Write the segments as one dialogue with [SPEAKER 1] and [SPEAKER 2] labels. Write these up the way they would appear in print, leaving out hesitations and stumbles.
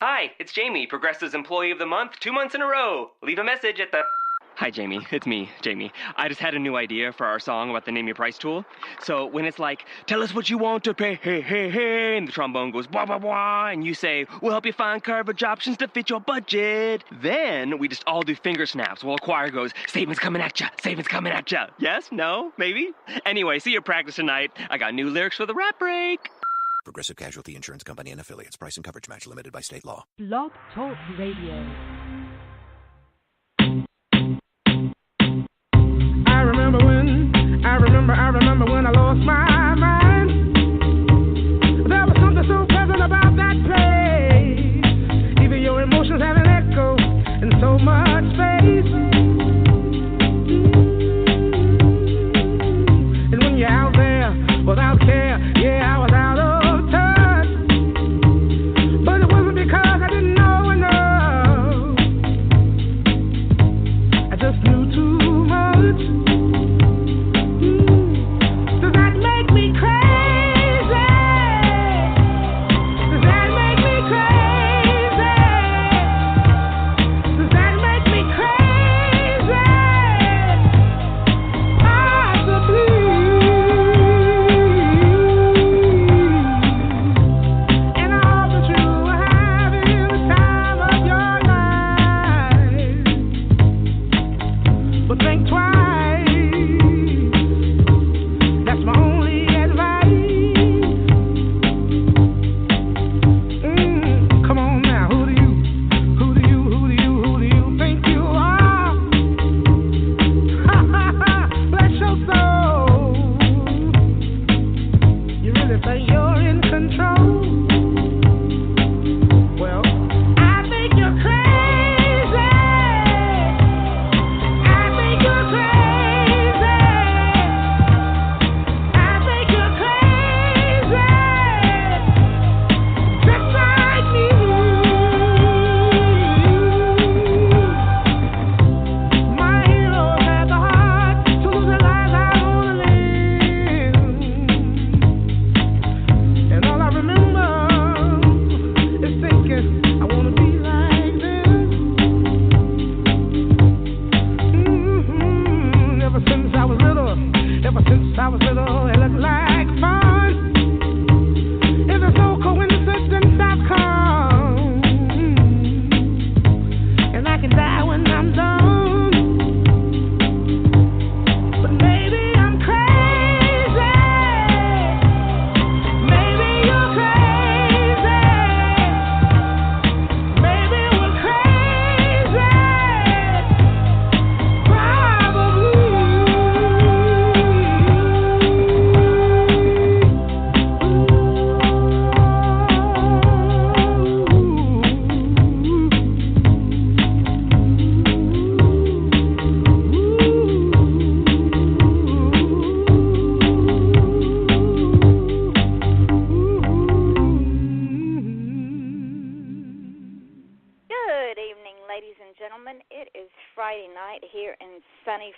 [SPEAKER 1] Hi, it's Jamie, Progressive's Employee of the Month, 2 months in a row. Leave a message at the... Hi, Jamie. It's me, Jamie. I just had a new idea for our song about the Name Your Price tool. So when it's like, tell us what you want to pay, hey, hey, hey, and the trombone goes, blah, blah, blah, and you say, we'll help you find coverage options to fit your budget. Then we just all do finger snaps while a choir goes, savings coming at ya, savings coming at ya. Yes? No? Maybe? Anyway, see your practice tonight. I got new lyrics for the rap break.
[SPEAKER 2] Progressive Casualty Insurance Company and Affiliates. Price and coverage match limited by state law.
[SPEAKER 3] Blog Talk Radio. I remember when I lost my mind. There was something so pleasant about that place. Even your emotions have an echo in so much space. And when you're out there without care, yeah, I was out of touch. But it wasn't because I didn't know enough. I just knew too much.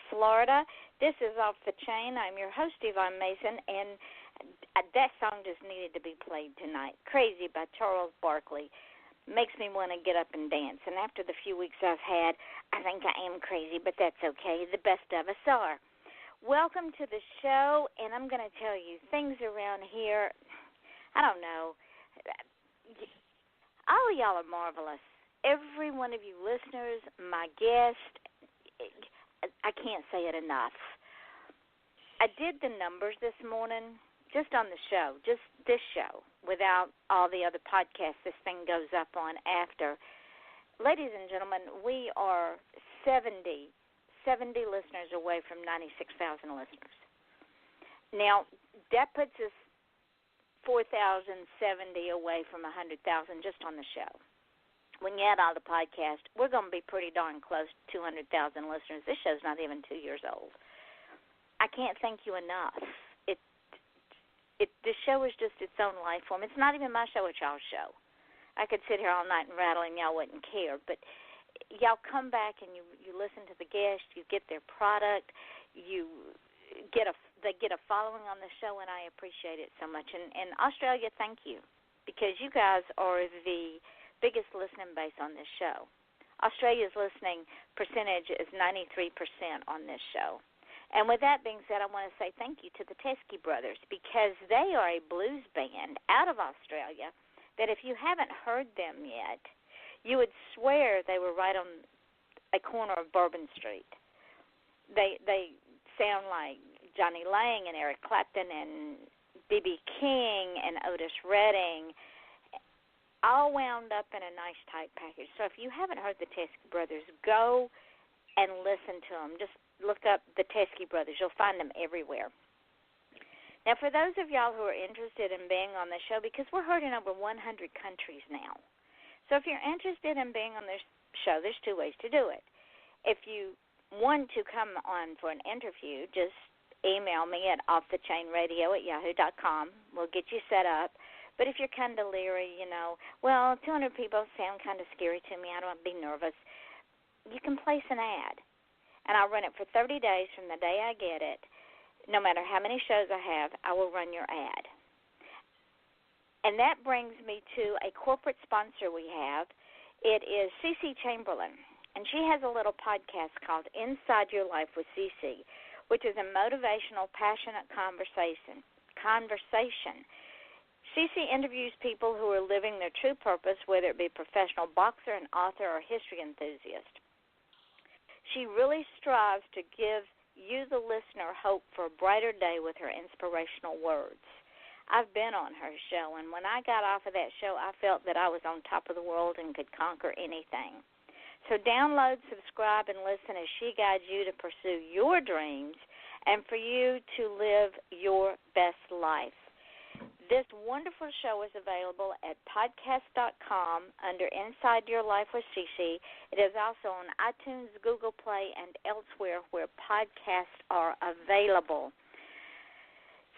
[SPEAKER 4] Florida. This is Off the Chain. I'm your host, Yvonne Mason, and that song just needed to be played tonight. Crazy by Charles Barkley. Makes me want to get up and dance. And after the few weeks I've had, I think I am crazy, but that's okay. The best of us are. Welcome to the show, and I'm going to tell you, things around here, I don't know. All of y'all are marvelous. Every one of you listeners, my guest, I can't say it enough. I did the numbers this morning just on the show, just this show, without all the other podcasts this thing goes up on after. Ladies and gentlemen, we are 70 listeners away from 96,000 listeners. Now, that puts us 4,070 away from 100,000 just on the show. When you add all the podcasts, we're going to be pretty darn close to 200,000 listeners. This show's not even 2 years old. I can't thank you enough. The show is just its own life form. It's not even my show, it's y'all's show. I could sit here all night and rattle and y'all wouldn't care, but y'all come back and you listen to the guests, you get their product, they get a following on the show, and I appreciate it so much. And Australia, thank you, because you guys are the biggest listening base on this show. Australia's listening percentage is 93% on this show. And with that being said, I want to say thank you to the Teskey Brothers, because they are a blues band out of Australia that if you haven't heard them yet, you would swear they were right on a corner of Bourbon Street. They sound like Johnny Lang and Eric Clapton and B.B. King and Otis Redding, all wound up in a nice tight package. So if you haven't heard the Teskey Brothers, go and listen to them. Just look up the Teskey Brothers. You'll find them everywhere. Now, for those of y'all who are interested in being on the show, because we're heard in over 100 countries now. So if you're interested in being on this show, there's two ways to do it. If you want to come on for an interview, just email me at offthechainradio@yahoo.com. We'll get you set up. But if you're kind of leery, 200 people sound kind of scary to me, I don't want to be nervous, you can place an ad. And I'll run it for 30 days from the day I get it. No matter how many shows I have, I will run your ad. And that brings me to a corporate sponsor we have. It is CeCe Chamberlain. And she has a little podcast called Inside Your Life with CeCe, which is a motivational, passionate conversation. CeCe interviews people who are living their true purpose, whether it be a professional boxer, an author, or history enthusiast. She really strives to give you, the listener, hope for a brighter day with her inspirational words. I've been on her show, and when I got off of that show, I felt that I was on top of the world and could conquer anything. So download, subscribe, and listen as she guides you to pursue your dreams and for you to live your best life. This wonderful show is available at podcast.com under Inside Your Life with CeCe. It is also on iTunes, Google Play, and elsewhere where podcasts are available.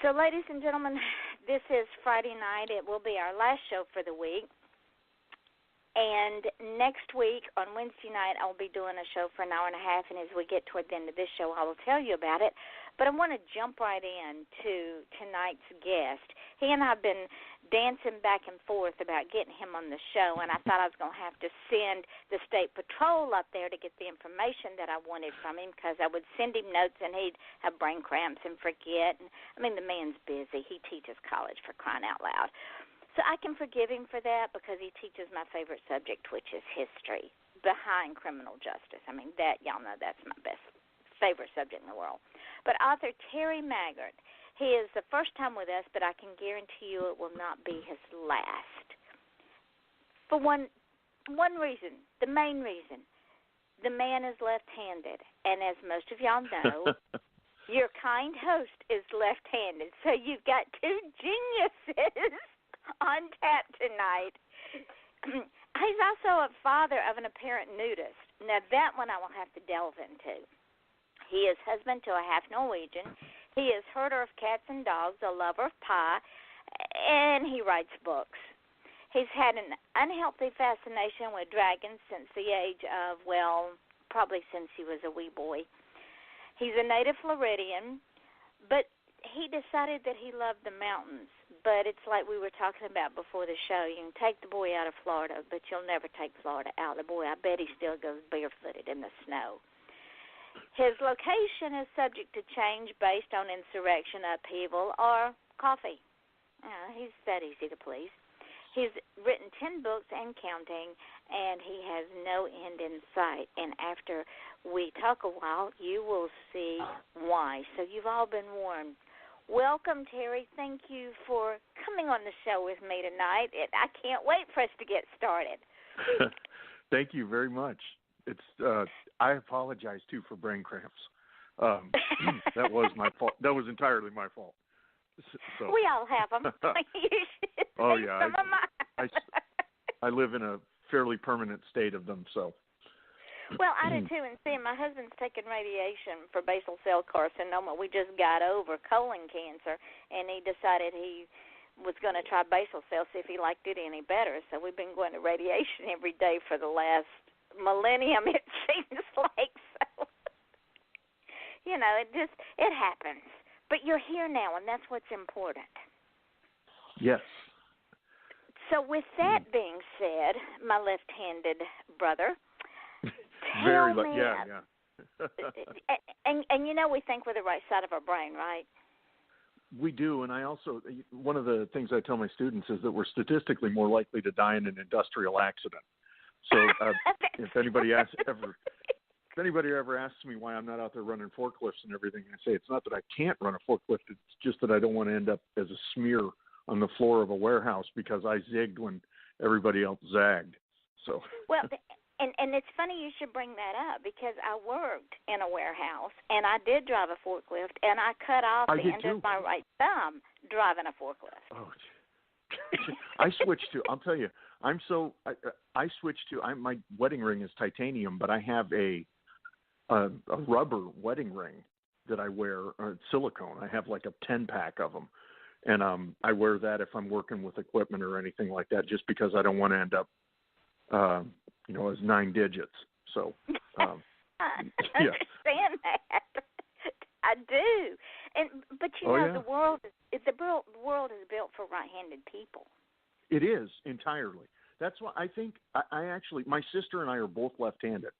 [SPEAKER 4] So, ladies and gentlemen, this is Friday night. It will be our last show for the week. And next week, on Wednesday night, I'll be doing a show for an hour and a half, and as we get toward the end of this show, I will tell you about it. But I want to jump right in to tonight's guest. He and I have been dancing back and forth about getting him on the show, and I thought I was going to have to send the state patrol up there to get the information that I wanted from him, because I would send him notes, and he'd have brain cramps and forget. And I mean, the man's busy. He teaches college, for crying out loud. So I can forgive him for that because he teaches my favorite subject, which is history behind criminal justice. I mean, that, y'all know that's my favorite subject in the world. But author Terry Maggert, he is the first time with us, but I can guarantee you it will not be his last. For one reason, the main reason, the man is left-handed. And as most of y'all know, your kind host is left-handed. So you've got two geniuses on tap tonight. He's also a father of an apparent nudist. Now, that one I will have to delve into. He is husband to a half-Norwegian. He is herder of cats and dogs, a lover of pie, and he writes books. He's had an unhealthy fascination with dragons since the age of, probably since he was a wee boy. He's a native Floridian, but he decided that he loved the mountains. But it's like we were talking about before the show. You can take the boy out of Florida, but you'll never take Florida out of the boy. I bet he still goes barefooted in the snow. His location is subject to change based on insurrection, upheaval, or coffee. He's that easy to please. He's written 10 books and counting, and he has no end in sight. And after we talk a while, you will see why. So you've all been warned. Welcome, Terry. Thank you for coming on the show with me tonight. I can't wait for us to get started.
[SPEAKER 5] Thank you very much. I apologize, too, for brain cramps. That was my fault. That was entirely my fault. So.
[SPEAKER 4] We all have them.
[SPEAKER 5] Oh, yeah. I live in a fairly permanent state of them, so.
[SPEAKER 4] Well, I do too, and see, my husband's taking radiation for basal cell carcinoma. We just got over colon cancer, and he decided he was going to try basal cell, see if he liked it any better. So we've been going to radiation every day for the last millennium, it seems like. So, it happens. But you're here now, and that's what's important.
[SPEAKER 5] Yes.
[SPEAKER 4] So with that being said, my left-handed brother,
[SPEAKER 5] Very
[SPEAKER 4] tell me,
[SPEAKER 5] yeah.
[SPEAKER 4] and you know we think with the right side of our brain, right?
[SPEAKER 5] We do, and I also, one of the things I tell my students is that we're statistically more likely to die in an industrial accident. So if anybody ever asks me why I'm not out there running forklifts and everything, I say it's not that I can't run a forklift, it's just that I don't want to end up as a smear on the floor of a warehouse because I zigged when everybody else zagged. So
[SPEAKER 4] well, and it's funny you should bring that up because I worked in a warehouse and I did drive a forklift and I cut off the end of my right thumb driving a forklift.
[SPEAKER 5] Oh, I switched to. I'll tell you, I switched to. My wedding ring is titanium, but I have a rubber wedding ring that I wear, silicone. I have like a 10-pack of them, and I wear that if I'm working with equipment or anything like that, just because I don't want to end up, as 9 digits. So,
[SPEAKER 4] I understand that. I do, but the world is built for right-handed people.
[SPEAKER 5] It is entirely. That's why I think I actually, my sister and I are both left-handed,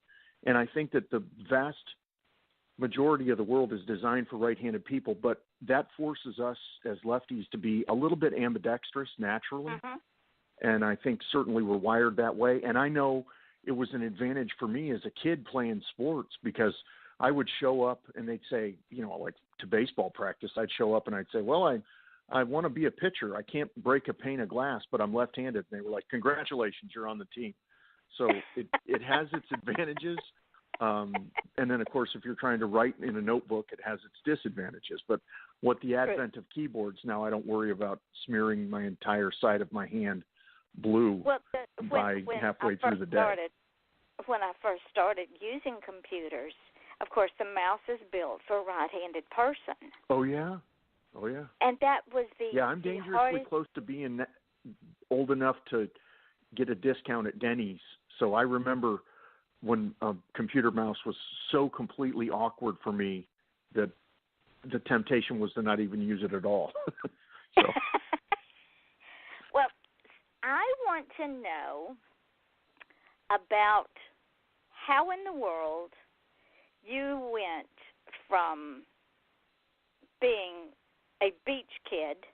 [SPEAKER 5] and I think that the vast majority of the world is designed for right-handed people, but that forces us as lefties to be a little bit ambidextrous naturally, and I think certainly we're wired that way. And I know it was an advantage for me as a kid playing sports because I would show up and they'd say, like to baseball practice, I'd show up and I'd say, well, I want to be a pitcher. I can't break a pane of glass, but I'm left-handed. And they were like, congratulations, you're on the team. So it has its advantages. And then, of course, if you're trying to write in a notebook, it has its disadvantages. But what the advent of keyboards, now I don't worry about smearing my entire side of my hand blue by halfway through the day.
[SPEAKER 4] When I first started using computers, of course, the mouse is built for a right-handed person.
[SPEAKER 5] Oh, yeah.
[SPEAKER 4] And that was
[SPEAKER 5] I'm dangerously close to being old enough to get a discount at Denny's. So I remember when a computer mouse was so completely awkward for me that the temptation was to not even use it at all. So.
[SPEAKER 4] Well, I want to know about how in the world you went from being a beach kid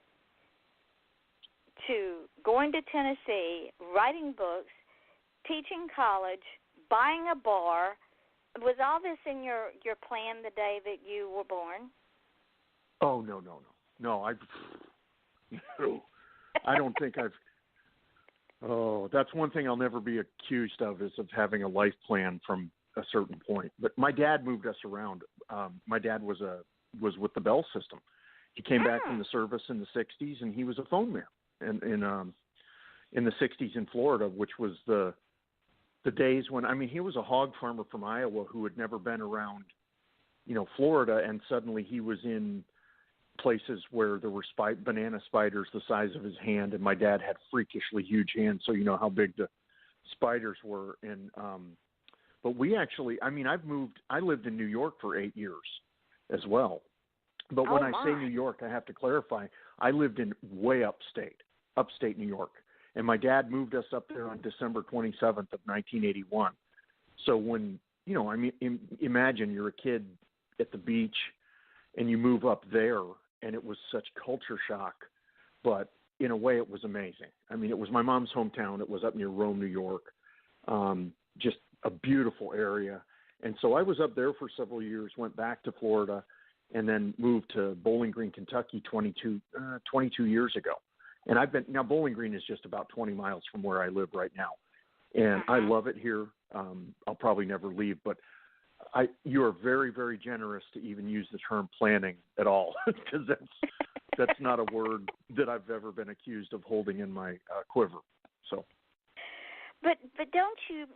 [SPEAKER 4] to going to Tennessee, writing books, teaching college, buying a bar. Was all this in your plan the day that you were born?
[SPEAKER 5] Oh, no. I don't think I've. Oh, that's one thing I'll never be accused of is of having a life plan from a certain point. But my dad moved us around. My dad was with the Bell system. He came back from the service in the 60s, and he was a phone man in the 60s in Florida, which was the days when, he was a hog farmer from Iowa who had never been around, Florida, and suddenly he was in places where there were banana spiders the size of his hand, and my dad had freakishly huge hands, so you know how big the spiders were. And but we actually, I lived in New York for 8 years as well. But when I say New York, I have to clarify, I lived in way upstate New York. And my dad moved us up there on December 27th of 1981. So when, imagine you're a kid at the beach and you move up there, and it was such culture shock. But in a way, it was amazing. It was my mom's hometown. It was up near Rome, New York, just a beautiful area. And so I was up there for several years, went back to Florida, and then moved to Bowling Green, Kentucky 22 years ago. And now Bowling Green is just about 20 miles from where I live right now. And I love it here. I'll probably never leave, but you are very, very generous to even use the term planning at all, because that's not a word that I've ever been accused of holding in my quiver. So. But
[SPEAKER 4] don't you,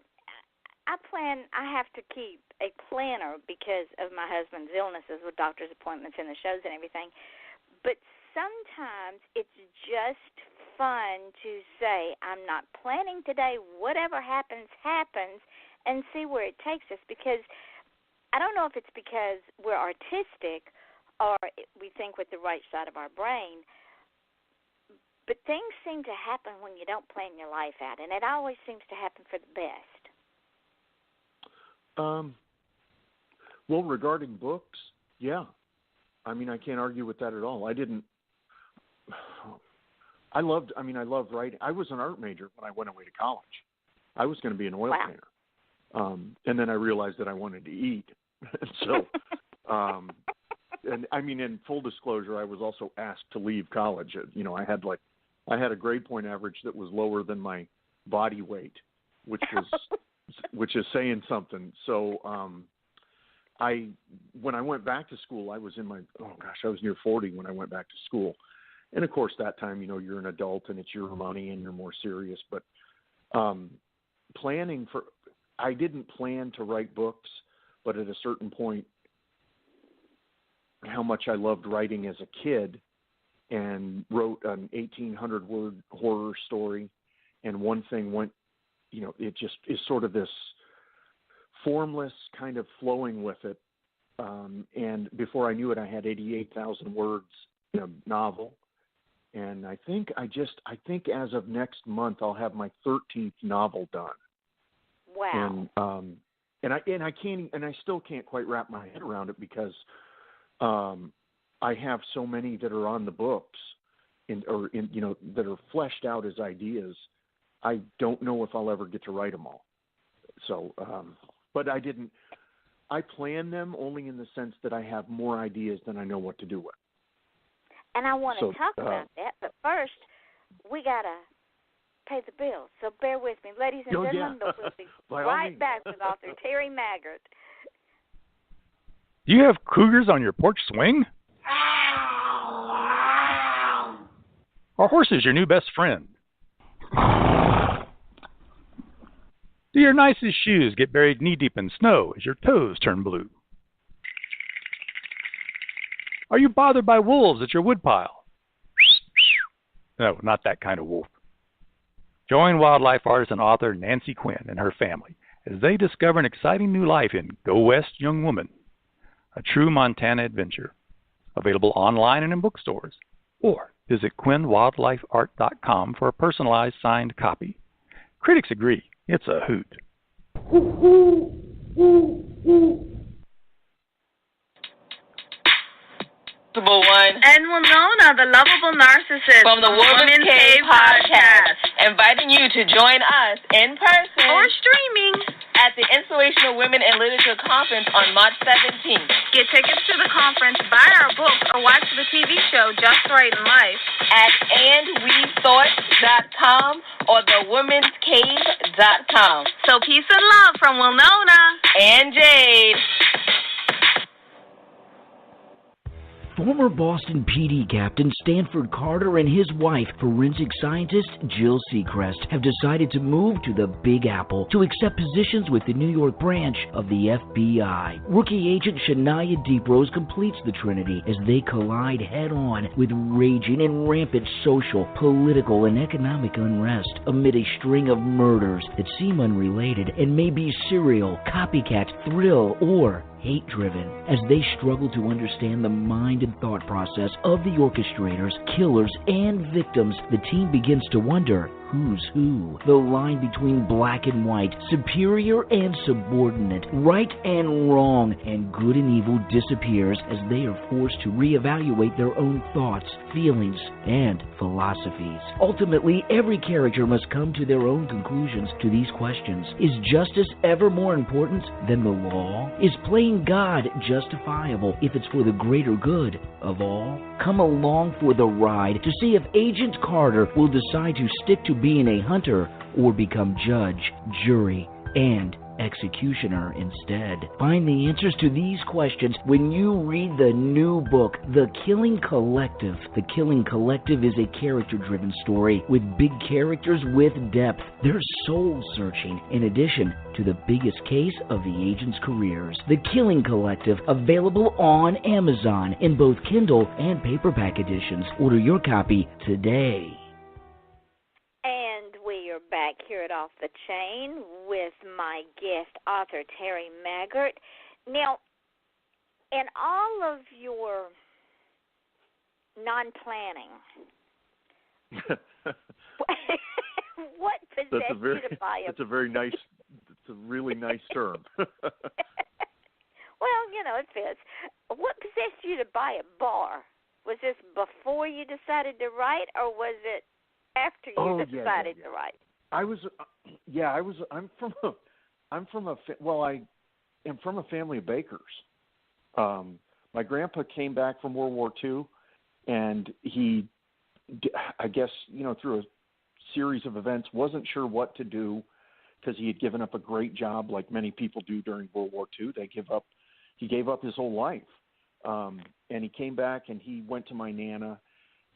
[SPEAKER 4] I have to keep a planner because of my husband's illnesses with doctor's appointments and the shows and everything. But sometimes it's just fun to say, I'm not planning today. Whatever happens, happens, and see where it takes us. Because I don't know if it's because we're artistic or we think with the right side of our brain, But things seem to happen when you don't plan your life out, and it always seems to happen for the best.
[SPEAKER 5] Well, regarding books, yeah. I mean, I can't argue with that at all. I loved writing. I was an art major when I went away to college. I was going to be an oil painter. And then I realized that I wanted to eat. So, and I mean, in full disclosure, I was also asked to leave college. You know, I had a grade point average that was lower than my body weight, which is saying something. So, when I went back to school, I was I was near 40 when I went back to school. And of course that time, you know, you're an adult and it's your money and you're more serious, but, I didn't plan to write books, but at a certain point, how much I loved writing as a kid and wrote an 1,800-word horror story. And one thing went, you know, it just is sort of this formless kind of flowing with it. And before I knew it, I had 88,000 words in a novel. And I think as of next month, I'll have my 13th novel done.
[SPEAKER 4] Wow.
[SPEAKER 5] And I still can't quite wrap my head around it because I have so many that are on the books that are fleshed out as ideas. I don't know if I'll ever get to write them all. So, but I plan them only in the sense that I have more ideas than I know what to do with.
[SPEAKER 4] And I want to talk about that, but first, we got to pay the bills. So bear with me. Ladies and gentlemen, but we'll be right back with author Terry Maggert.
[SPEAKER 6] Do you have cougars on your porch swing? Are horses your new best friend? Do your nicest shoes get buried knee-deep in snow as your toes turn blue? Are you bothered by wolves at your woodpile? No, not that kind of wolf. Join wildlife artist and author Nancy Quinn and her family as they discover an exciting new life in Go West, Young Woman, a true Montana adventure. Available online and in bookstores. Or visit QuinnWildlifeArt.com for a personalized signed copy. Critics agree, it's a hoot.
[SPEAKER 7] One.
[SPEAKER 8] And Winona, the lovable narcissist
[SPEAKER 7] from the Woman's Cave podcast, inviting you to join us in person
[SPEAKER 8] or streaming
[SPEAKER 7] at the Inspirational Women in Literature Conference on March 17th.
[SPEAKER 8] Get tickets to the conference, buy our books, or watch the TV show Just Right in Life
[SPEAKER 7] at andwethoughts.com or thewomenscave.com.
[SPEAKER 8] So peace and love from Winona
[SPEAKER 7] and Jade.
[SPEAKER 9] Former Boston PD Captain Stanford Carter and his wife, forensic scientist Jill Seacrest, have decided to move to the Big Apple to accept positions with the New York branch of the FBI. Rookie agent Shania Deeprose completes the trinity as they collide head-on with raging and rampant social, political, and economic unrest amid a string of murders that seem unrelated and may be serial, copycat, thrill, or hate-driven. As they struggle to understand the mind and thought process of the orchestrators, killers, and victims, the team begins to wonder who's who. The line between black and white, superior and subordinate, right and wrong, and good and evil disappears as they are forced to reevaluate their own thoughts, feelings, and philosophies. Ultimately, every character must come to their own conclusions to these questions. Is justice ever more important than the law? Is playing God justifiable if it's for the greater good of all? Come along for the ride to see if Agent Carter will decide to stick to being a hunter or become judge, jury, and executioner instead. Find the answers to these questions when you read the new book, The Killing Collective. The Killing Collective is a character-driven story with big characters with depth. They're soul-searching in addition to the biggest case of the agents' careers. The Killing Collective, available on Amazon in both Kindle and paperback editions. Order your copy today.
[SPEAKER 4] Back here at Off the Chain with my guest author Terry Maggert. Now, in all of your non-planning, What possessed you to buy a?
[SPEAKER 5] It's a very nice. It's a really nice term.
[SPEAKER 4] Well, it fits. What possessed you to buy a bar? Was this before you decided to write, or was it after you decided to write?
[SPEAKER 5] I am from a family of bakers. My grandpa came back from World War II, and he, I guess, through a series of events, wasn't sure what to do because he had given up a great job, like many people do during World War II. He gave up his whole life, and he came back and he went to my Nana,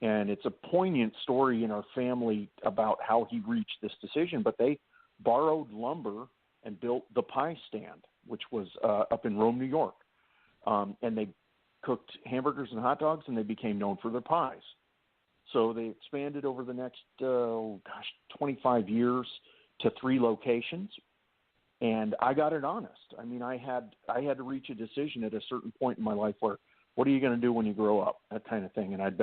[SPEAKER 5] and it's a poignant story in our family about how he reached this decision. But they borrowed lumber and built the pie stand, which was up in Rome, New York, and they cooked hamburgers and hot dogs, and they became known for their pies. So they expanded over the next 25 years to 3 locations. And I got it honest. I mean, I had to reach a decision at a certain point in my life where, what are you going to do when you grow up? That kind of thing. And I'd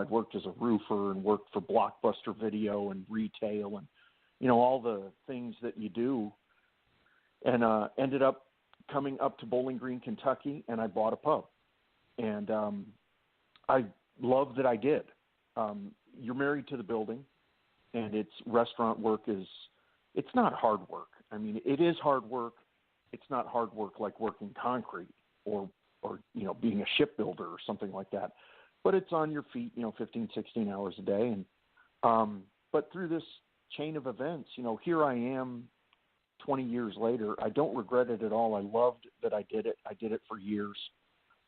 [SPEAKER 5] worked as a roofer and worked for Blockbuster Video and retail and, all the things that you do. And ended up coming up to Bowling Green, Kentucky, and I bought a pub. And I love that I did. You're married to the building, and it's restaurant work it's not hard work. I mean, it is hard work. It's not hard work like working concrete or being a shipbuilder or something like that. But it's on your feet, 15, 16 hours a day. And but through this chain of events, here I am 20 years later. I don't regret it at all. I loved that I did it. I did it for years.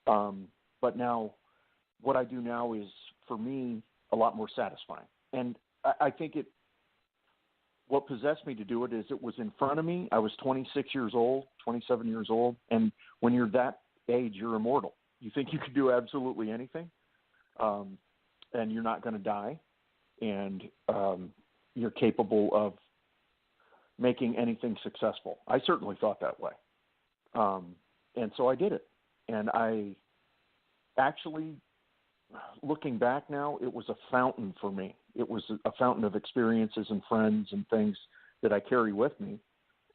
[SPEAKER 5] But now what I do now is, for me, a lot more satisfying. And I think what possessed me to do it is it was in front of me. I was 26 years old, 27 years old. And when you're that age, you're immortal. You think you can do absolutely anything, and you're not going to die, and you're capable of making anything successful. I certainly thought that way. And so I did it. And I actually, looking back now, it was a fountain for me. It was a fountain of experiences and friends and things that I carry with me.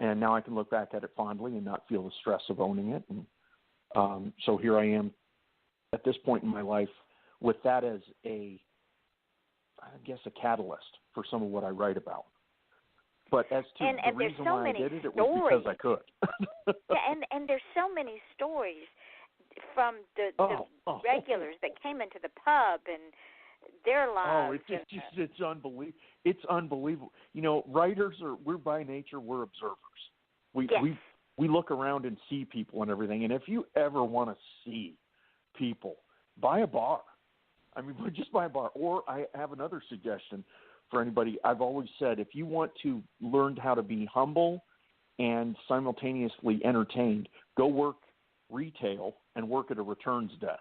[SPEAKER 5] And now I can look back at it fondly and not feel the stress of owning it. And so here I am at this point in my life with that as a catalyst for some of what I write about. But as to the reason why I did it, it was because I could.
[SPEAKER 4] and there's so many stories from the regulars that came into the pub and their lives.
[SPEAKER 5] It's unbelievable. It's unbelievable. Writers we're by nature, we're observers. We look around and see people and everything. And if you ever want to see people, buy a bar. I mean, just buy a bar. Or I have another suggestion for anybody. I've always said, if you want to learn how to be humble and simultaneously entertained, go work retail and work at a returns desk,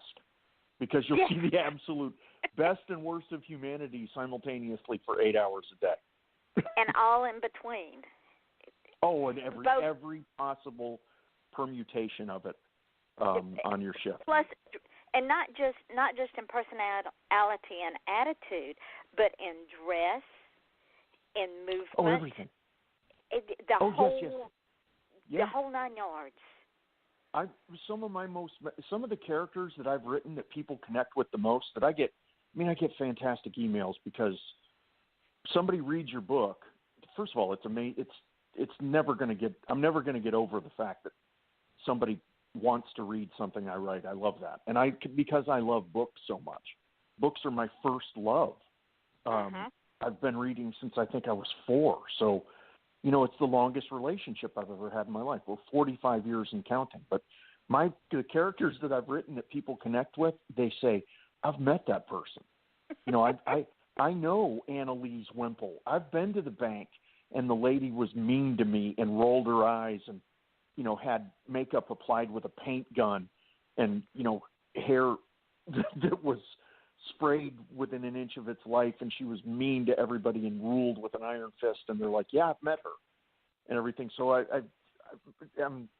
[SPEAKER 5] because you'll see the absolute best and worst of humanity simultaneously for 8 hours a day.
[SPEAKER 4] And all in between.
[SPEAKER 5] And every possible permutation of it on your shift.
[SPEAKER 4] Plus, and not just in personality and attitude, but in dress, in movement.
[SPEAKER 5] Oh, everything.
[SPEAKER 4] The whole 9 yards. Some
[SPEAKER 5] of the characters that I've written that people connect with the most, that I get fantastic emails because somebody reads your book. First of all, it's amazing. I'm never going to get over the fact that somebody wants to read something I write. I love that. And because I love books so much. Books are my first love. I've been reading since I think I was 4. So, it's the longest relationship I've ever had in my life. We're 45 years and counting. But the characters that I've written that people connect with, they say, I've met that person. I know Annalise Wimple. I've been to the bank, and the lady was mean to me and rolled her eyes and, had makeup applied with a paint gun and, hair that was sprayed within an inch of its life, and she was mean to everybody and ruled with an iron fist. And they're like, yeah, I've met her and everything. So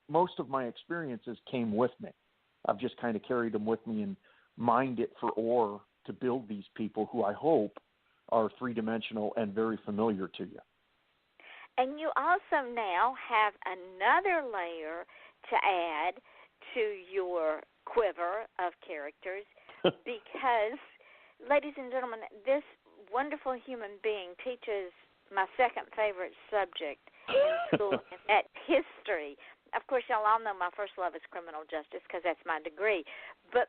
[SPEAKER 5] most of my experiences came with me. I've just kind of carried them with me and mined it for ore to build these people who I hope are three-dimensional and very familiar to you.
[SPEAKER 4] And you also now have another layer to add to your quiver of characters because, ladies and gentlemen, this wonderful human being teaches my second favorite subject in school, and that's history. Of course, y'all all know my first love is criminal justice because that's my degree. But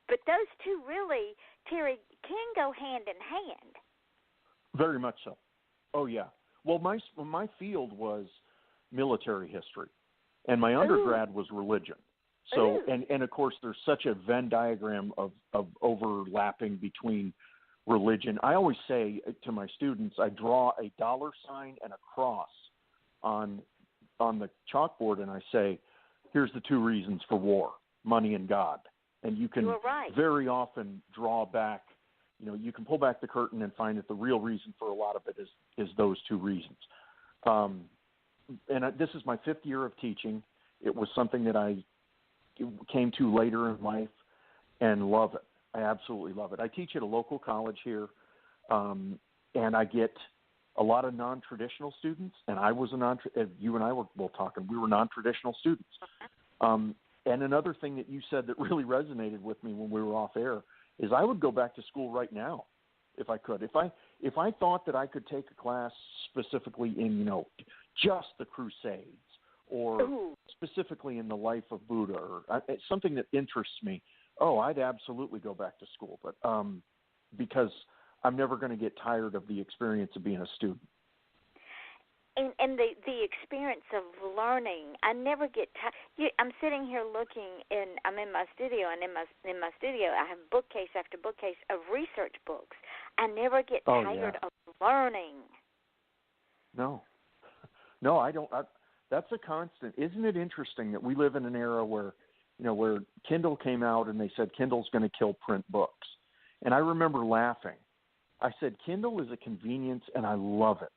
[SPEAKER 4] those two really, Terry, can go hand in hand.
[SPEAKER 5] Very much so. Oh, yeah. Well, my field was military history, and my undergrad was religion. So, and of course, there's such a Venn diagram of overlapping between religion. I always say to my students, I draw a dollar sign and a cross on the chalkboard, and I say, here's the two reasons for war: money and God. And you can very often draw back. You can pull back the curtain and find that the real reason for a lot of it is those two reasons. This is my 5th year of teaching. It was something that I came to later in life and love it. I absolutely love it. I teach at a local college here, and I get a lot of non-traditional students, and I was you and I were both talking, we were non-traditional students. And another thing that you said that really resonated with me when we were off air is I would go back to school right now if I could. If I thought that I could take a class specifically in, just the Crusades or specifically in the life of Buddha or something that interests me, I'd absolutely go back to school. But because I'm never going to get tired of the experience of being a student.
[SPEAKER 4] And the experience of learning, I never get tired. I'm sitting here looking, I'm in my studio, and in my studio I have bookcase after bookcase of research books. I never get tired of learning. No, I don't. That's a constant. Isn't it interesting that we live in an era where, where Kindle came out and they said Kindle's going to kill print books, and I remember laughing. I said Kindle is a convenience, and I love it,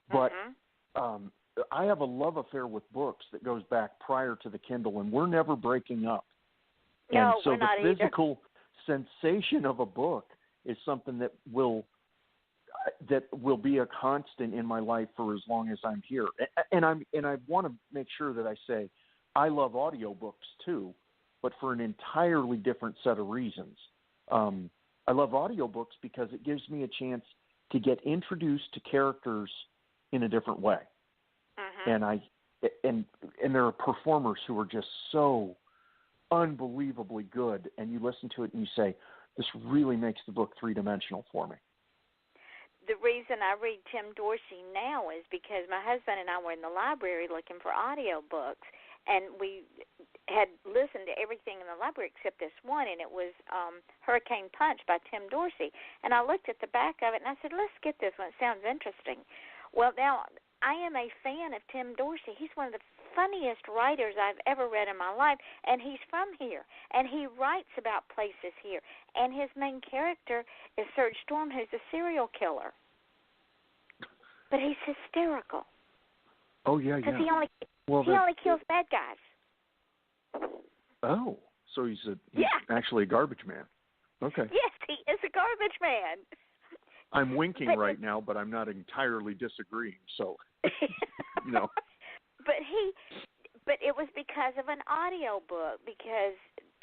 [SPEAKER 4] but I have a love affair with books that goes back prior to the Kindle, and we're never breaking up. No,
[SPEAKER 5] and so
[SPEAKER 4] we're not
[SPEAKER 5] the physical sensation of a book is something that will be a constant in my life for as long as I'm here. And I want to make sure that I say I love audiobooks too, but for an entirely different set of reasons. I love audiobooks because it gives me a chance to get introduced to characters in a different way. And there are performers who are just so unbelievably good, and you listen to it and you say, this really makes the book three-dimensional for me.
[SPEAKER 4] The reason I read Tim Dorsey now is because my husband and I were in the library looking for audio books, and we had listened to everything in the library except this one, and it was Hurricane Punch by Tim Dorsey. And I looked at the back of it, and I said, let's get this one. It sounds interesting. Well, now, I am a fan of Tim Dorsey. He's one of the funniest writers I've ever read in my life, and he's from here, and he writes about places here. And his main character is Serge Storm, who's a serial killer. But he's hysterical.
[SPEAKER 5] Oh, yeah,
[SPEAKER 4] because he only kills bad guys.
[SPEAKER 5] Oh, so he's actually a garbage man. Okay.
[SPEAKER 4] Yes, he is a garbage man.
[SPEAKER 5] I'm winking right now, but I'm not entirely disagreeing. So,
[SPEAKER 4] But it was because of an audio book, because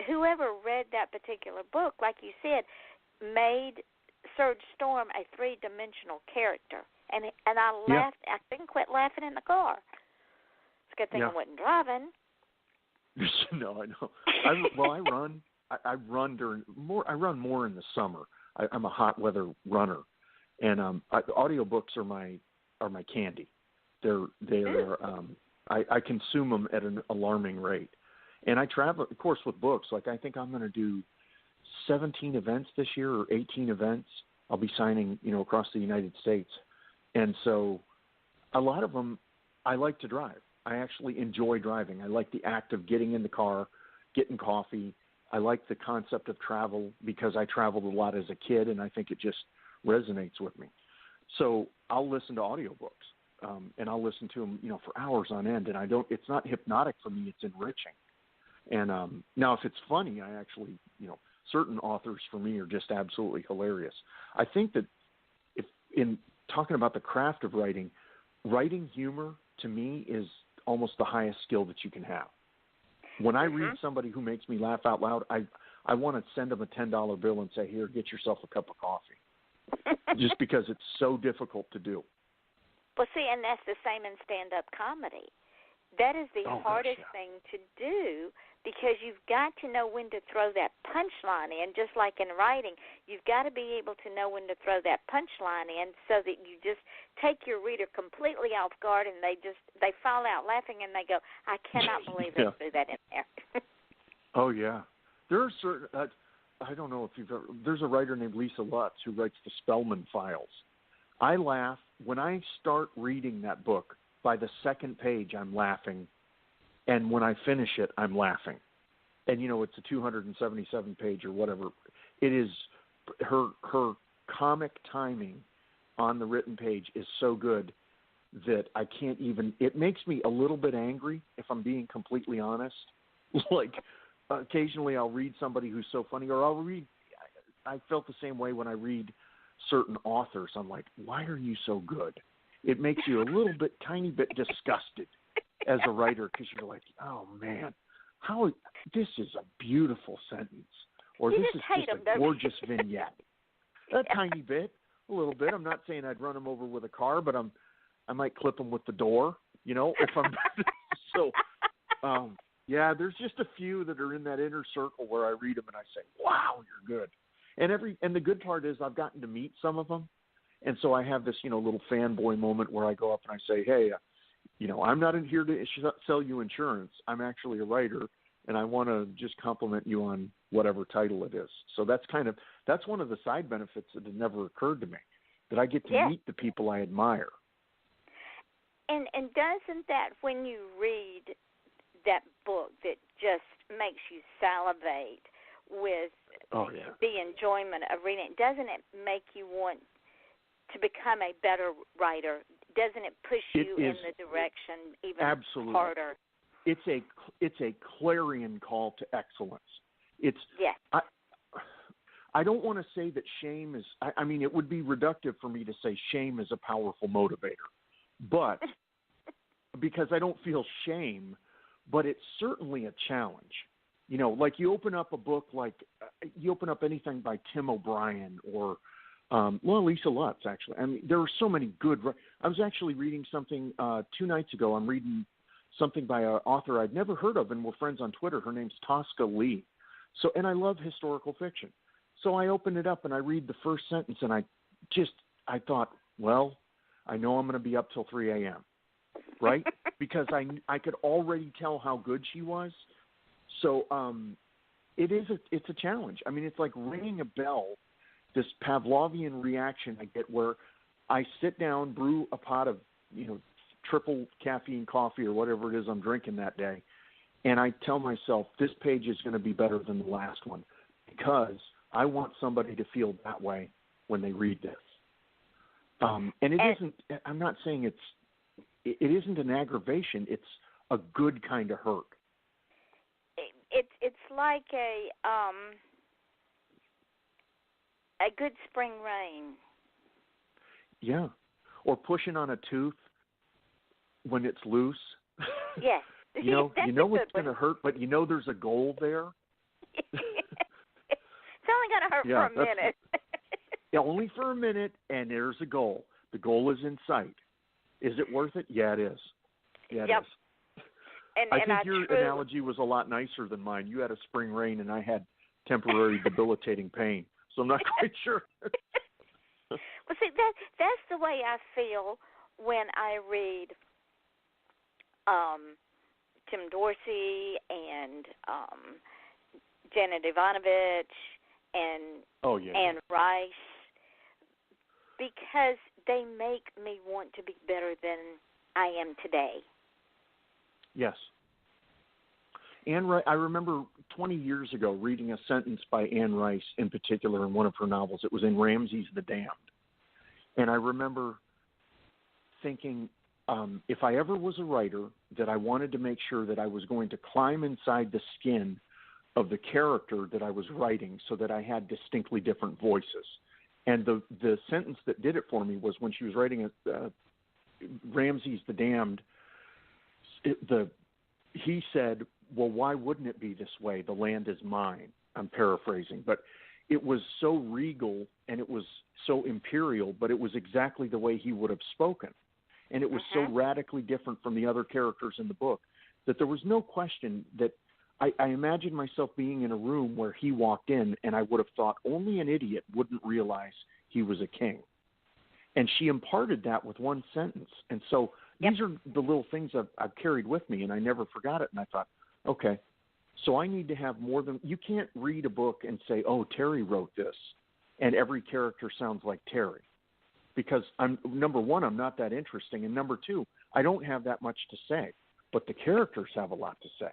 [SPEAKER 4] whoever read that particular book, like you said, made Serge Storm a three-dimensional character. And I laughed. I couldn't quit laughing in the car. It's a good thing I wasn't driving.
[SPEAKER 5] No, I know. I run more in the summer. I'm a hot weather runner, and audiobooks are my candy. I consume them at an alarming rate, and I travel, of course, with books. Like I think I'm going to do 17 events this year or 18 events. I'll be signing, across the United States, and so a lot of them I like to drive. I actually enjoy driving. I like the act of getting in the car, getting coffee. I like the concept of travel because I traveled a lot as a kid, and I think it just resonates with me. So I'll listen to audiobooks, and I'll listen to them, for hours on end. And it's not hypnotic for me; it's enriching. And now, if it's funny, I actually, certain authors for me are just absolutely hilarious. I think that if in talking about the craft of writing humor to me is almost the highest skill that you can have. When I read somebody who makes me laugh out loud, I want to send them a $10 bill and say, here, get yourself a cup of coffee, just because it's so difficult to do.
[SPEAKER 4] Well, see, and that's the same in stand-up comedy. That is the hardest thing to do, because you've got to know when to throw that punchline in. Just like in writing, you've got to be able to know when to throw that punchline in, so that you just take your reader completely off guard, and they fall out laughing, and they go, I cannot believe they threw that in there.
[SPEAKER 5] Oh, yeah. There are certain, I don't know if you've ever, there's a writer named Lisa Lutz who writes the Spellman Files. I laugh when I start reading that book. By the second page, I'm laughing, and when I finish it, I'm laughing. And, it's a 277-page or whatever. It is her comic timing on the written page is so good that I can't even – it makes me a little bit angry, if I'm being completely honest. Like, occasionally I'll read somebody who's so funny, or I'll read – I felt the same way when I read certain authors. I'm like, why are you so good? It makes you a little bit, tiny bit disgusted as a writer, because you're like, oh, man, this is a beautiful sentence, or this is just a gorgeous vignette. A tiny bit, a little bit. I'm not saying I'd run them over with a car, but I might clip them with the door, if I'm – so, yeah, there's just a few that are in that inner circle where I read them and I say, wow, you're good. And the good part is I've gotten to meet some of them. And so I have this, little fanboy moment where I go up and I say, hey, I'm not in here to sell you insurance. I'm actually a writer, and I want to just compliment you on whatever title it is. So that's one of the side benefits that had never occurred to me, that I get to meet the people I admire.
[SPEAKER 4] And doesn't that, when you read that book that just makes you salivate with the enjoyment of reading it, doesn't it make you want to become a better writer? Doesn't it push you in the direction even harder? It's
[SPEAKER 5] a clarion call to excellence. I don't want to say that shame is. I mean, it would be reductive for me to say shame is a powerful motivator, but because I don't feel shame, but it's certainly a challenge. Like you open up a book, like you open up anything by Tim O'Brien or. Lisa Lutz, actually. I mean, there are so many good. I was actually reading something 2 nights ago. I'm reading something by an author I'd never heard of, and we're friends on Twitter. Her name's Tosca Lee. And I love historical fiction. So I opened it up and I read the first sentence, and I thought, well, I know I'm going to be up till 3 a.m. Right? Because I could already tell how good she was. So it's a challenge. I mean, it's like ringing a bell. This Pavlovian reaction I get where I sit down, brew a pot of, triple caffeine coffee or whatever it is I'm drinking that day, and I tell myself this page is going to be better than the last one, because I want somebody to feel that way when they read this. And it isn't. I'm not saying it isn't an aggravation. It's a good kind of hurt.
[SPEAKER 4] It's like a good spring rain.
[SPEAKER 5] Yeah. Or pushing on a tooth when it's loose.
[SPEAKER 4] Yes.
[SPEAKER 5] you know it's going to hurt, but there's a goal there.
[SPEAKER 4] It's only going to hurt for a minute.
[SPEAKER 5] Only for a minute, and there's a goal. The goal is in sight. Is it worth it? Yeah, it is. Yeah, it is. I think your analogy was a lot nicer than mine. You had a spring rain, and I had temporary debilitating pain. So I'm not quite sure.
[SPEAKER 4] Well, see, that's the way I feel when I read Tim Dorsey and Janet Ivanovich and Anne Rice, because they make me want to be better than I am today.
[SPEAKER 5] Yes. Anne Rice, I remember 20 years ago reading a sentence by Anne Rice in particular in one of her novels. It was in Ramses the Damned. And I remember thinking, if I ever was a writer, that I wanted to make sure that I was going to climb inside the skin of the character that I was writing so that I had distinctly different voices. And the sentence that did it for me was when she was writing Ramses the Damned, he said, well, why wouldn't it be this way? The land is mine. I'm paraphrasing, but it was so regal and it was so imperial, but it was exactly the way he would have spoken. And it was so radically different from the other characters in the book that there was no question that I imagined myself being in a room where he walked in, and I would have thought only an idiot wouldn't realize he was a king. And she imparted that with one sentence. And so these are the little things I've carried with me, and I never forgot it. And I thought, okay, so I need to have more than – you can't read a book and say, oh, Terry wrote this, and every character sounds like Terry. Because, number one, I'm not that interesting, and number two, I don't have that much to say. But the characters have a lot to say.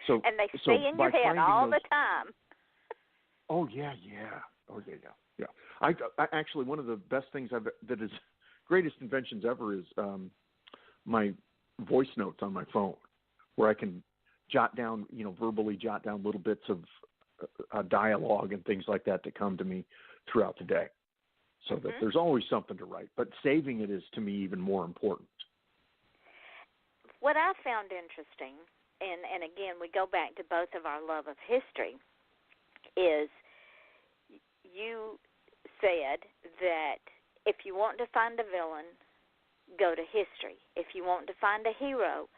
[SPEAKER 5] So,
[SPEAKER 4] and they stay in your head all the time.
[SPEAKER 5] Oh, yeah. Oh, yeah. I actually, one of the best things that is greatest inventions ever is my voice notes on my phone, where I can verbally jot down little bits of dialogue and things like that come to me throughout the day. So that there's always something to write. But saving it is, to me, even more important.
[SPEAKER 4] What I found interesting, and again, we go back to both of our love of history, is you said that if you want to find a villain, go to history. If you want to find a hero,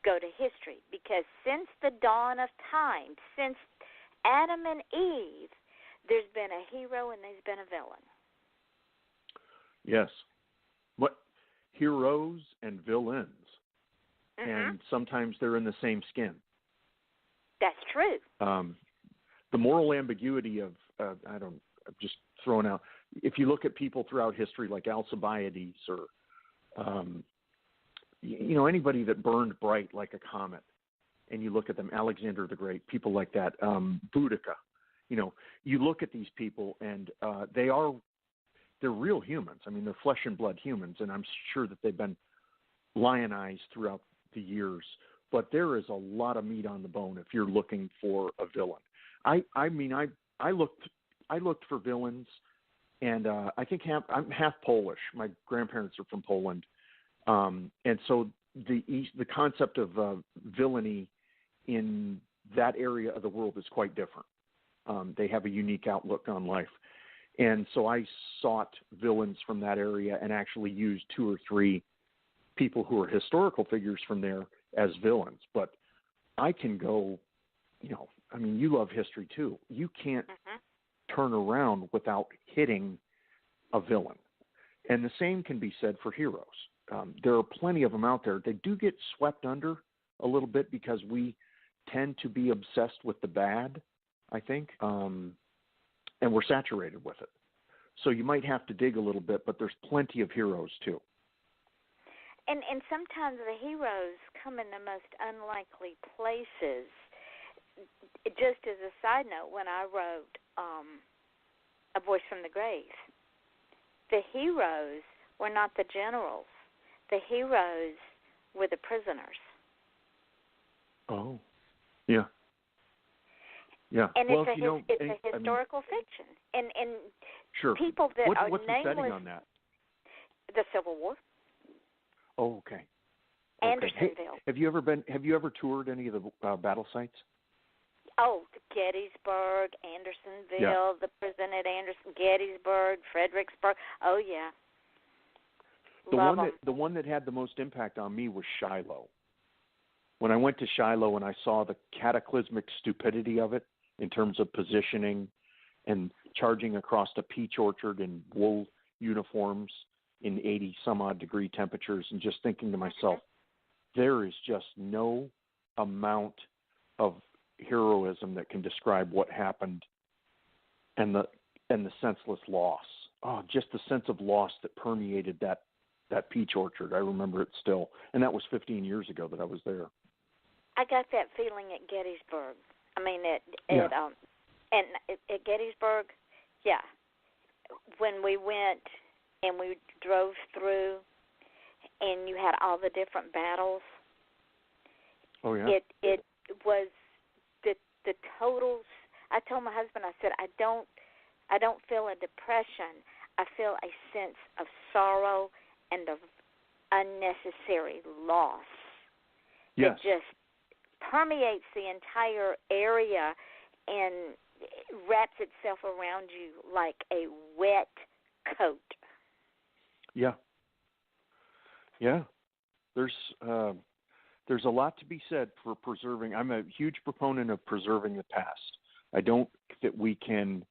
[SPEAKER 4] go to history. Because since the dawn of time, since Adam and Eve, there's been a hero and there's been a villain.
[SPEAKER 5] Yes. What heroes and villains. And sometimes they're in the same skin.
[SPEAKER 4] That's true.
[SPEAKER 5] The moral ambiguity of, I'm just throwing out, if you look at people throughout history like Alcibiades or, anybody that burned bright like a comet, and you look at them, Alexander the Great, people like that, Boudica, you look at these people and they're real humans. I mean, they're flesh and blood humans, and I'm sure that they've been lionized throughout the years, but there is a lot of meat on the bone if you're looking for a villain. I looked for villains, and I think I'm half Polish. My grandparents are from Poland, and so the concept of villainy in that area of the world is quite different. They have a unique outlook on life. And so I sought villains from that area and actually used 2 or 3 people who are historical figures from there as villains. But I can go, you love history too. You can't turn around without hitting a villain. And the same can be said for heroes. There are plenty of them out there. They do get swept under a little bit because we tend to be obsessed with the bad, I think, and we're saturated with it. So you might have to dig a little bit, but there's plenty of heroes too.
[SPEAKER 4] And sometimes the heroes come in the most unlikely places. Just as a side note, when I wrote A Voice from the Grave, the heroes were not the generals. The heroes were the prisoners.
[SPEAKER 5] Oh, yeah. Yeah.
[SPEAKER 4] And it's a historical fiction. And
[SPEAKER 5] sure.
[SPEAKER 4] People that are
[SPEAKER 5] what's
[SPEAKER 4] nameless.
[SPEAKER 5] the setting on that?
[SPEAKER 4] The Civil War.
[SPEAKER 5] Oh, okay.
[SPEAKER 4] Andersonville.
[SPEAKER 5] Hey, have you ever toured any of the battle sites?
[SPEAKER 4] Oh, Gettysburg, Andersonville, the prison at Gettysburg, Fredericksburg. Oh, yeah.
[SPEAKER 5] The one that had the most impact on me was Shiloh. When I went to Shiloh and I saw the cataclysmic stupidity of it in terms of positioning and charging across a peach orchard in wool uniforms in 80-some-odd degree temperatures, and just thinking to myself, there is just no amount of heroism that can describe what happened and the senseless loss. Oh, just the sense of loss that permeated that peach orchard. I remember it still, and that was 15 years ago that I was there.
[SPEAKER 4] I got that feeling at Gettysburg. I mean, at Gettysburg, yeah. When we went and we drove through, and you had all the different battles.
[SPEAKER 5] Oh yeah.
[SPEAKER 4] It was the totals. I told my husband, I said, I I don't feel a depression. I feel a sense of sorrow and of unnecessary loss.
[SPEAKER 5] Yes.
[SPEAKER 4] It just permeates the entire area and wraps itself around you like a wet coat.
[SPEAKER 5] Yeah. Yeah. There's a lot to be said for preserving. I'm a huge proponent of preserving the past. I don't think that we can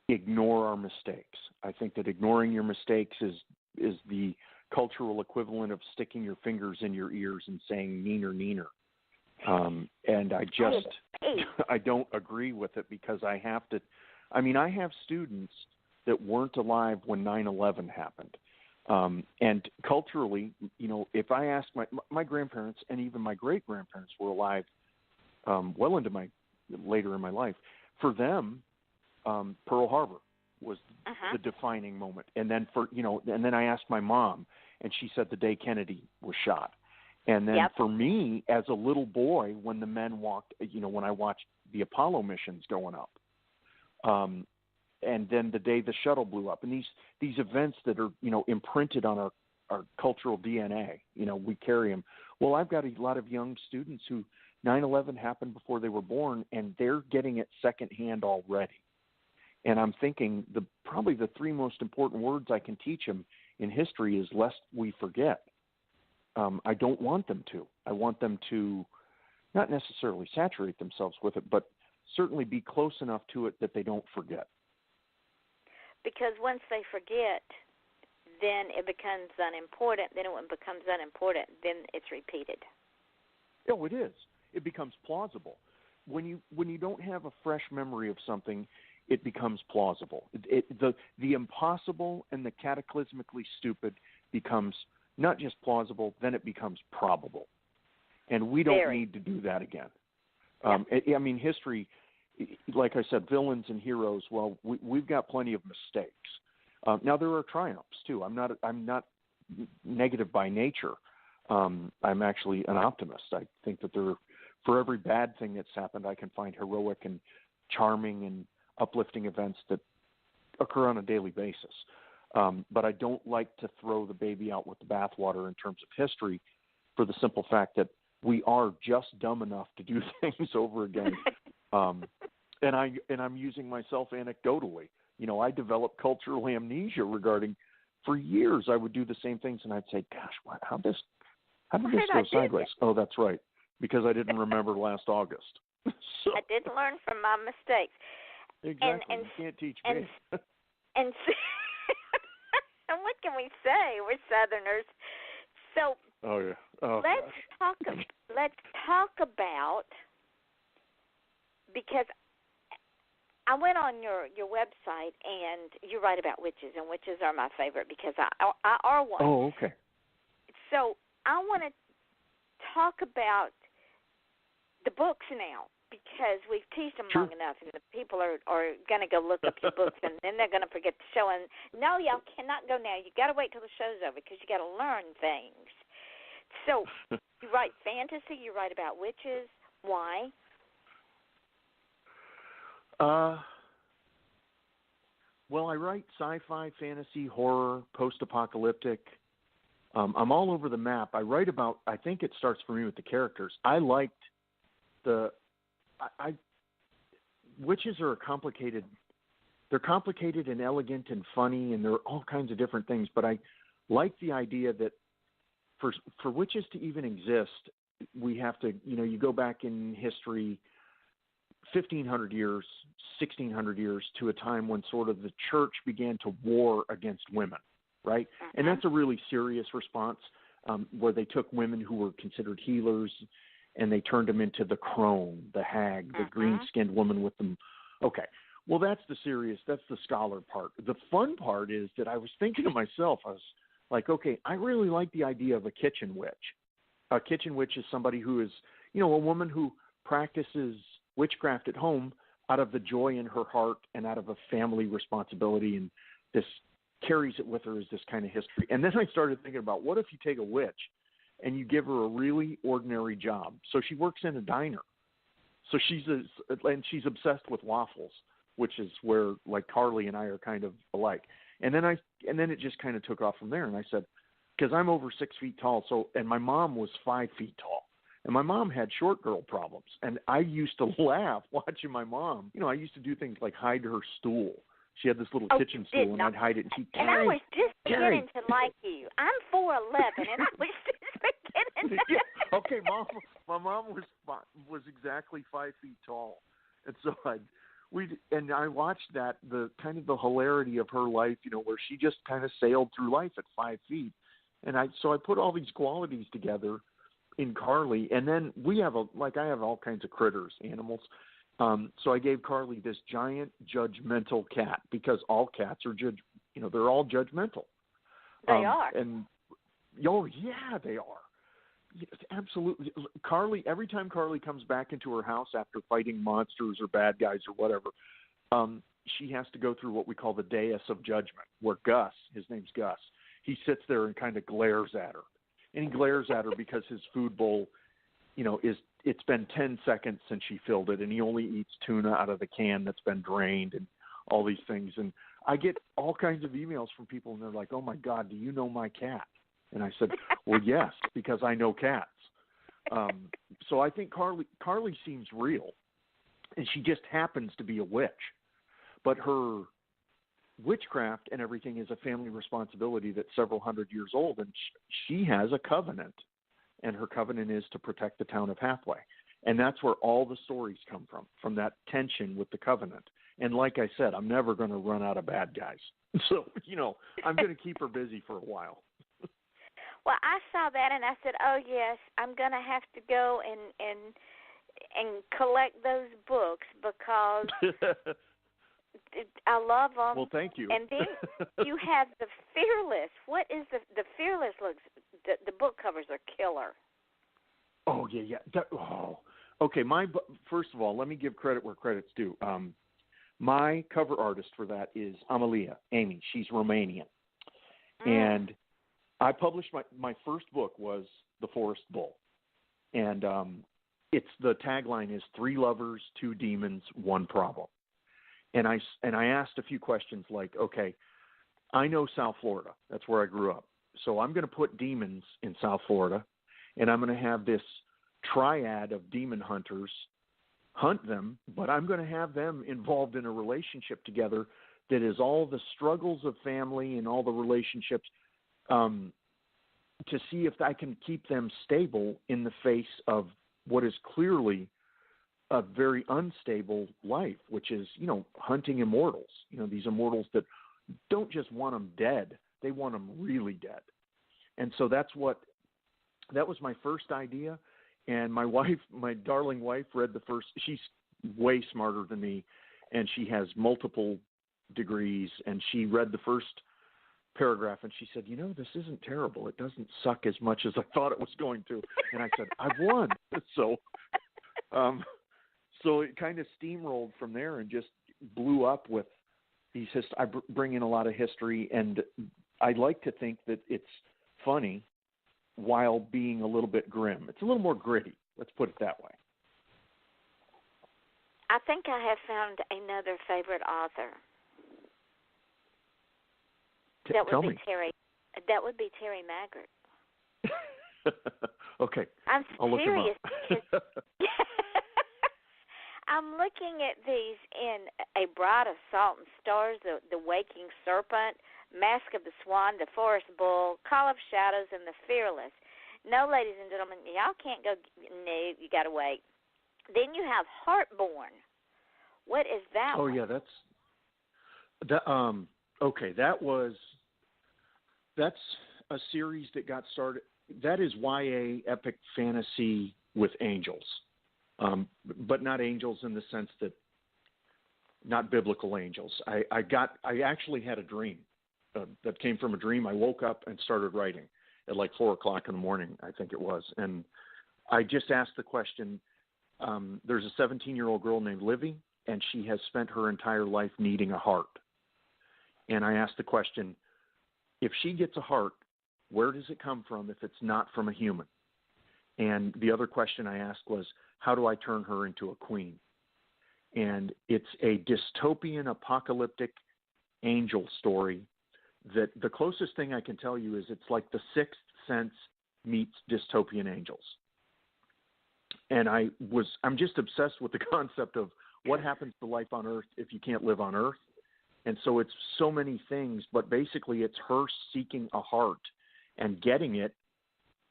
[SPEAKER 5] ignore our mistakes. I think that ignoring your mistakes is the cultural equivalent of sticking your fingers in your ears and saying neener, neener. And I don't agree with it because I have students that weren't alive when 9/11 happened. And culturally, if I ask my grandparents and even my great-grandparents were alive well into later in my life, for them, Pearl Harbor was the defining moment. And then and then I asked my mom, and she said the day Kennedy was shot. And then for me, as a little boy, when the men walked, when I watched the Apollo missions going up, and then the day the shuttle blew up, and these events that are, imprinted on our cultural DNA, we carry them. Well, I've got a lot of young students who 9/11 happened before they were born, and they're getting it secondhand already. And I'm thinking probably the three most important words I can teach them in history is lest we forget. I don't want them to. I want them to not necessarily saturate themselves with it, but certainly be close enough to it that they don't forget.
[SPEAKER 4] Because once they forget, then it becomes unimportant. Then when it becomes unimportant, then it's repeated.
[SPEAKER 5] Oh, it is. It becomes plausible. When you don't have a fresh memory of something, it becomes plausible. The impossible and the cataclysmically stupid becomes not just plausible, then it becomes probable. And we don't need to do that again. History, like I said, villains and heroes, well, we've got plenty of mistakes. Now, there are triumphs, too. I'm not negative by nature. I'm actually an optimist. I think that for every bad thing that's happened, I can find heroic and charming and uplifting events that occur on a daily basis. But I don't like to throw the baby out with the bathwater in terms of history, for the simple fact that we are just dumb enough to do things over again. And I'm using myself anecdotally. I developed cultural amnesia regarding, for years I would do the same things, and I'd say, "Gosh, how did this go sideways?" Oh, that's right, because I didn't remember last August. So,
[SPEAKER 4] I didn't learn from my mistakes.
[SPEAKER 5] Exactly. You can't teach me.
[SPEAKER 4] And what can we say? We're Southerners. So let's talk about, because I went on your website, and you write about witches, and witches are my favorite because I are one.
[SPEAKER 5] Oh, okay.
[SPEAKER 4] So I want to talk about the books now, because we've teased them long enough, and the people are going to go look up your books, and then they're going to forget the show. And no, y'all cannot go now. You got to wait till the show's over, because you got to learn things. So you write fantasy. You write about witches. Why?
[SPEAKER 5] Well, I write sci-fi, fantasy, horror, post-apocalyptic. I'm all over the map. I write about, I think it starts for me with the characters. I liked witches are complicated. They're complicated and elegant and funny, and they're all kinds of different things. But I like the idea that for witches to even exist, we have to, you go back in history 1,500 years, 1,600 years, to a time when sort of the church began to war against women, right? And that's a really serious response, where they took women who were considered healers and they turned them into the crone, the hag, the green-skinned woman with them. Okay, well, that's the scholar part. The fun part is that I was thinking to myself, I was like, okay, I really like the idea of a kitchen witch. A kitchen witch is somebody who is, a woman who practices witchcraft at home out of the joy in her heart and out of a family responsibility, and this carries it with her as this kind of history. And then I started thinking about, what if you take a witch and you give her a really ordinary job? So she works in a diner. So she's obsessed with waffles. which is where like Carly and I are kind of alike. And then it just kind of took off from there. And I said, because I'm over 6 feet tall, and my mom was 5 feet tall. And my mom had short girl problems. And I used to laugh watching my mom. I used to do things like hide her stool. She had this little kitchen stool, and I'd hide it. And she'd,
[SPEAKER 4] and I was just beginning to like you. I'm 4'11", and I was just beginning to...
[SPEAKER 5] Yeah. Okay, my mom was exactly 5 feet tall. And so I watched that, the kind of the hilarity of her life, where she just kind of sailed through life at 5 feet. And I put all these qualities together in Carly, and then I have all kinds of critters, animals. So I gave Carly this giant judgmental cat, because all cats are they're all judgmental.
[SPEAKER 4] They are.
[SPEAKER 5] And oh yeah, they are. Yes, absolutely. Carly, every time Carly comes back into her house after fighting monsters or bad guys or whatever, she has to go through what we call the dais of judgment, where Gus, his name's Gus, he sits there and kind of glares at her. And he glares at her because his food bowl, it's been 10 seconds since she filled it, and he only eats tuna out of the can that's been drained and all these things. And I get all kinds of emails from people, and they're like, "Oh, my God, do you know my cat?" And I said, "Well, yes, because I know cats." So I think Carly seems real, and she just happens to be a witch. But her witchcraft and everything is a family responsibility that's several hundred years old, and she has a covenant, and her covenant is to protect the town of Hathaway. And that's where all the stories come from that tension with the covenant. And like I said, I'm never going to run out of bad guys. So, I'm going to keep her busy for a while.
[SPEAKER 4] Well, I saw that, and I said, oh, yes, I'm going to have to go and collect those books, because I love them.
[SPEAKER 5] Well, thank you.
[SPEAKER 4] And then you have the Fearless. What is the Fearless? Looks the book covers are killer.
[SPEAKER 5] Oh yeah. Okay. First of all, let me give credit where credit's due. My cover artist for that is Amalia, Amy. She's Romanian, and I published my first book was The Forest Bull, and it's the tagline is 3 lovers, 2 demons, 1 problem. And I asked a few questions like, okay, I know South Florida. That's where I grew up. So I'm going to put demons in South Florida, and I'm going to have this triad of demon hunters hunt them, but I'm going to have them involved in a relationship together that is all the struggles of family and all the relationships, to see if I can keep them stable in the face of what is clearly a very unstable life, which is, hunting immortals. These immortals that don't just want them dead, they want them really dead. And so that was my first idea. And my darling wife read the first. She's way smarter than me, and she has multiple degrees, and she read the first paragraph, and she said, this isn't terrible. It doesn't suck as much as I thought it was going to. And I said, I've won. So it kind of steamrolled from there and just blew up with these. I bring in a lot of history, and I like to think that it's funny while being a little bit grim. It's a little more gritty. Let's put it that way.
[SPEAKER 4] I think I have found another favorite author.
[SPEAKER 5] Tell me.
[SPEAKER 4] That would be Terry Maggert.
[SPEAKER 5] Okay.
[SPEAKER 4] I'll
[SPEAKER 5] look him up.
[SPEAKER 4] I'm looking at these in A Bride of Salt and Stars, the Waking Serpent, Mask of the Swan, The Forest Bull, Call of Shadows, and The Fearless. No, ladies and gentlemen, y'all can't go. No, you got to wait. Then you have Heartborn. What is that?
[SPEAKER 5] Oh
[SPEAKER 4] one?
[SPEAKER 5] Yeah, okay, that's a series that got started. That is YA epic fantasy with angels. But not angels in the sense that, not biblical angels. I actually had a dream that came from a dream. I woke up and started writing at like 4:00 in the morning, I think it was. And I just asked the question, there's a 17-year-old girl named Livy, and she has spent her entire life needing a heart. And I asked the question, if she gets a heart, where does it come from if it's not from a human? And the other question I asked was, how do I turn her into a queen? and it's a dystopian, apocalyptic angel story. That the closest thing I can tell you is it's like The Sixth Sense meets dystopian angels. And I'm just obsessed with the concept of what happens to life on Earth if you can't live on Earth. And so it's so many things, but basically it's her seeking a heart and getting it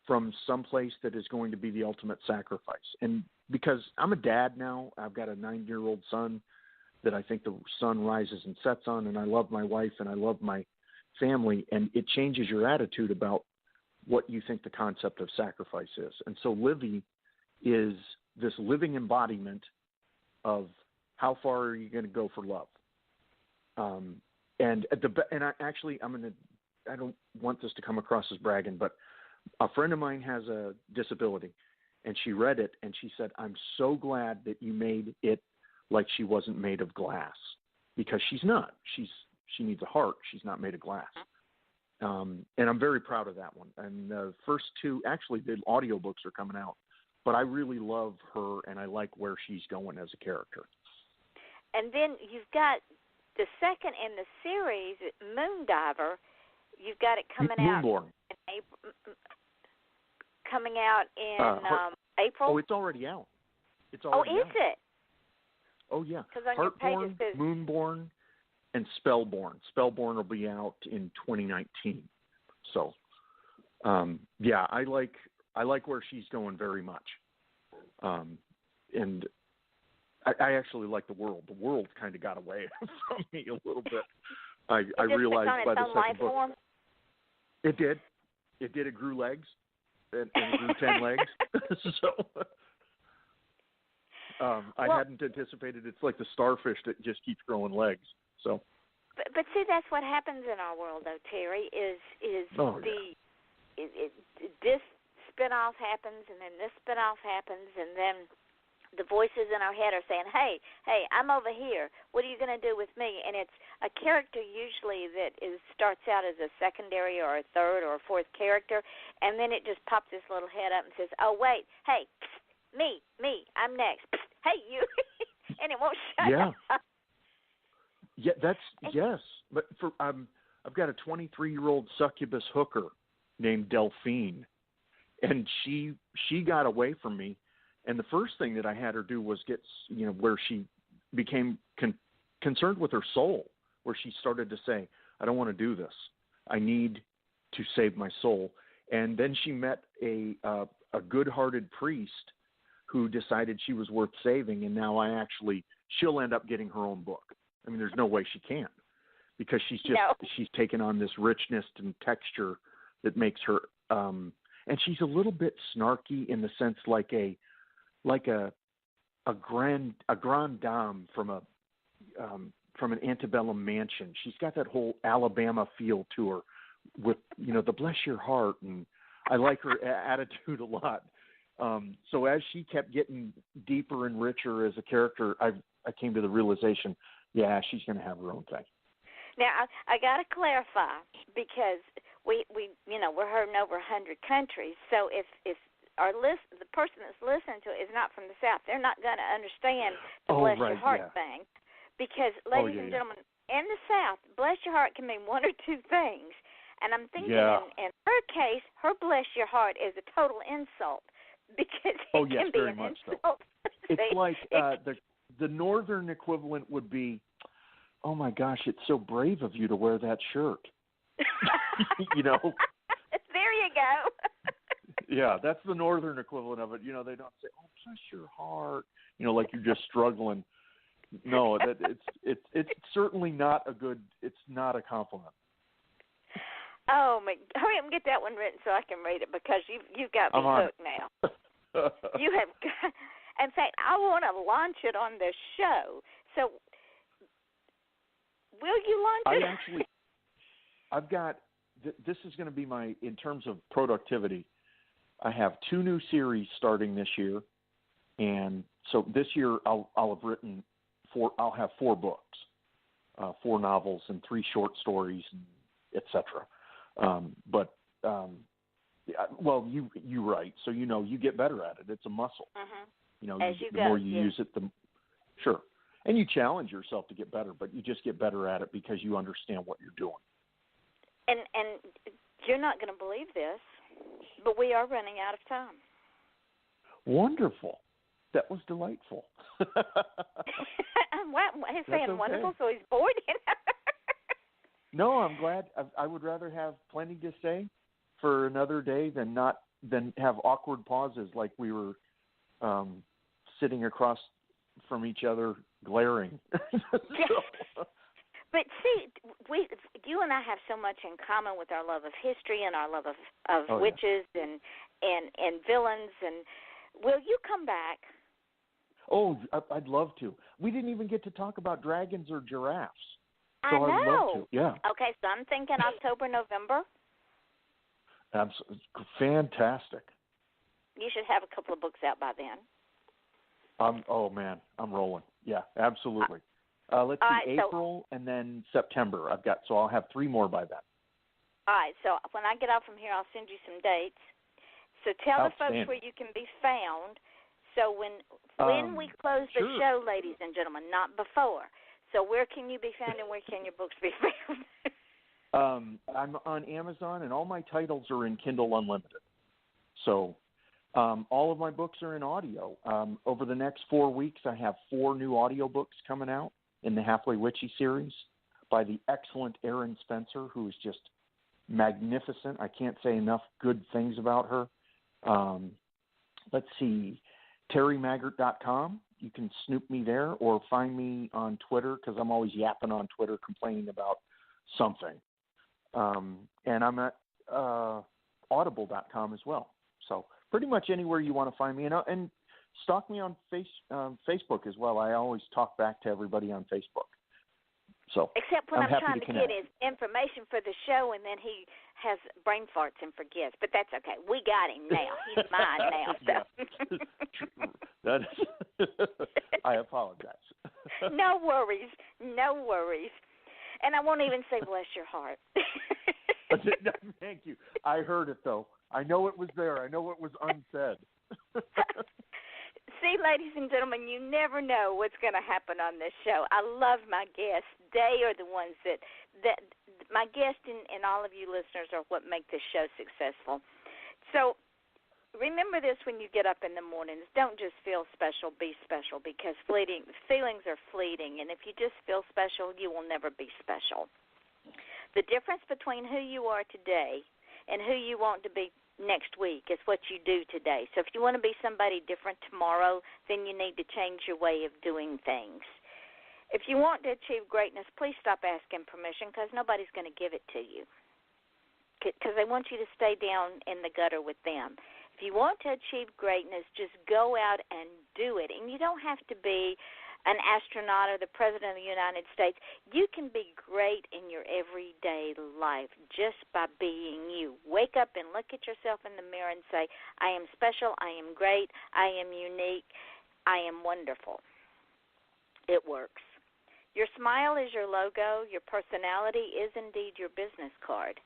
[SPEAKER 5] from some place that is going to be the ultimate sacrifice. And because I'm a dad now, I've got a 9-year-old son that I think the sun rises and sets on, and I love my wife and I love my family, and it changes your attitude about what you think the concept of sacrifice is. And so Livy is this living embodiment of how far are you going to go for love. I don't want this to come across as bragging, but a friend of mine has a disability, and she read it and she said, "I'm so glad that you made it like she wasn't made of glass," because she's not. She needs a heart. She's not made of glass. And I'm very proud of that one. And the first two, actually, the audiobooks are coming out. But I really love her, and I like where she's going as a character.
[SPEAKER 4] And then you've got the second in the series, Moondiver. You've got it coming
[SPEAKER 5] Moonborn.
[SPEAKER 4] out in April. Coming out in April.
[SPEAKER 5] Oh, it's already out. It's already out.
[SPEAKER 4] Is it?
[SPEAKER 5] Oh, yeah.
[SPEAKER 4] Because on your page it says
[SPEAKER 5] Moonborn, and Spellborn. Spellborn will be out in 2019. So, yeah, I like where she's going very much. And I actually like the world. The world kind of got away from me a little bit. I realized by the second book.
[SPEAKER 4] Form?
[SPEAKER 5] It did. It did. It grew legs. And grew 10 legs. So I hadn't anticipated. It's like the starfish that just keeps growing legs. So.
[SPEAKER 4] But see, that's what happens in our world, though, Terry. This spinoff happens, and then this spinoff happens, and then the voices in our head are saying, hey, I'm over here. What are you going to do with me? And it's a character usually that starts out as a secondary or a third or a fourth character, and then it just pops this little head up and says, oh, wait, hey, psst, me, I'm next. Psst, hey, you. And it won't shut up.
[SPEAKER 5] Yeah, yes. But I've got a 23-year-old succubus hooker named Delphine, and she got away from me. And the first thing that I had her do was get, where she became concerned with her soul, where she started to say, I don't want to do this. I need to save my soul. And then she met a good-hearted priest who decided she was worth saving, and now she'll end up getting her own book. I mean, there's no way she can't, because she's taken on this richness and texture that makes her, and she's a little bit snarky in the sense like a grande dame from an antebellum mansion. She's got that whole Alabama feel to her, with the bless your heart, and I like her attitude a lot. So as she kept getting deeper and richer as a character, I came to the realization, yeah, she's going to have her own thing.
[SPEAKER 4] Now, I got to clarify, because we're heard in over 100 countries. So if the person that's listening to it is not from the South, they're not going to understand the bless your heart thing. Because, ladies and gentlemen, in the South, bless your heart can mean one or two things. And I'm thinking in her case, her bless your heart is a total insult, because it can be
[SPEAKER 5] very
[SPEAKER 4] an
[SPEAKER 5] much
[SPEAKER 4] insult.
[SPEAKER 5] So. It's like the northern equivalent would be, oh my gosh, it's so brave of you to wear that shirt.
[SPEAKER 4] There you go.
[SPEAKER 5] Yeah, that's the northern equivalent of it. They don't say, oh, bless your heart, like you're just struggling. No, it's certainly not it's not a compliment.
[SPEAKER 4] Oh, my, hurry up and get that one written so I can read it, because you've got me hooked now. You have got, in fact, I want to launch it on this show. So will you launch it?
[SPEAKER 5] I've got, this is going to be in terms of productivity, I have 2 new series starting this year. And so this year I'll have 4 books, 4 novels and 3 short stories, etc. Well, you write, so you get better at it. It's a muscle.
[SPEAKER 4] Mm-hmm.
[SPEAKER 5] The more you use it, sure. And you challenge yourself to get better, but you just get better at it because you understand what you're doing.
[SPEAKER 4] And you're not going to believe this, but we are running out of time.
[SPEAKER 5] Wonderful. That was delightful.
[SPEAKER 4] He's saying wonderful, so he's bored.
[SPEAKER 5] No, I'm glad. I would rather have plenty to say for another day than have awkward pauses like we were sitting across from each other glaring.
[SPEAKER 4] But see, you and I have so much in common with our love of history and our love of witches and villains. And will you come back?
[SPEAKER 5] Oh, I'd love to. We didn't even get to talk about dragons or giraffes.
[SPEAKER 4] So
[SPEAKER 5] I know.
[SPEAKER 4] I'd love
[SPEAKER 5] to. Yeah.
[SPEAKER 4] Okay, so I'm thinking October, November.
[SPEAKER 5] Absolutely. Fantastic.
[SPEAKER 4] You should have a couple of books out by then.
[SPEAKER 5] Oh, man, I'm rolling. Yeah, absolutely. Let's see, April and then September so I'll have 3 more by then.
[SPEAKER 4] All right, so when I get out from here, I'll send you some dates. So tell the folks where you can be found. So when we close the show, ladies and gentlemen, not before. So where can you be found and where can your books be found?
[SPEAKER 5] I'm on Amazon, and all my titles are in Kindle Unlimited. So all of my books are in audio. Over the next 4 weeks, I have 4 new audiobooks coming out in the Halfway Witchy series by the excellent Erin Spencer, who is just magnificent. I can't say enough good things about her. Let's see, terrymaggert.com. You can snoop me there or find me on Twitter because I'm always yapping on Twitter complaining about something. And I'm at audible.com as well. So pretty much anywhere you want to find me. And stalk me on Facebook as well. I always talk back to everybody on Facebook. So
[SPEAKER 4] except when I'm trying to get his information for the show, and then he has brain farts and forgets. But that's okay. We got him now. He's mine now. So.
[SPEAKER 5] That is, I apologize.
[SPEAKER 4] No worries. No worries. And I won't even say bless your heart.
[SPEAKER 5] Thank you. I heard it, though. I know it was there. I know it was unsaid.
[SPEAKER 4] See, ladies and gentlemen, you never know what's going to happen on this show. I love my guests. They are the ones that my guests and all of you listeners are what make this show successful. So remember this when you get up in the mornings. Don't just feel special, be special, because feelings are fleeting. And if you just feel special, you will never be special. The difference between who you are today and who you want to be next week is what you do today. So if you want to be somebody different tomorrow, then you need to change your way of doing things. If you want to achieve greatness, please stop asking permission because nobody's going to give it to you because they want you to stay down in the gutter with them. If you want to achieve greatness, just go out and do it. And you don't have to be an astronaut or the President of the United States. You can be great in your everyday life just by being you. Wake up and look at yourself in the mirror and say, I am special, I am great, I am unique, I am wonderful. It works. Your smile is your logo. Your personality is indeed your business card.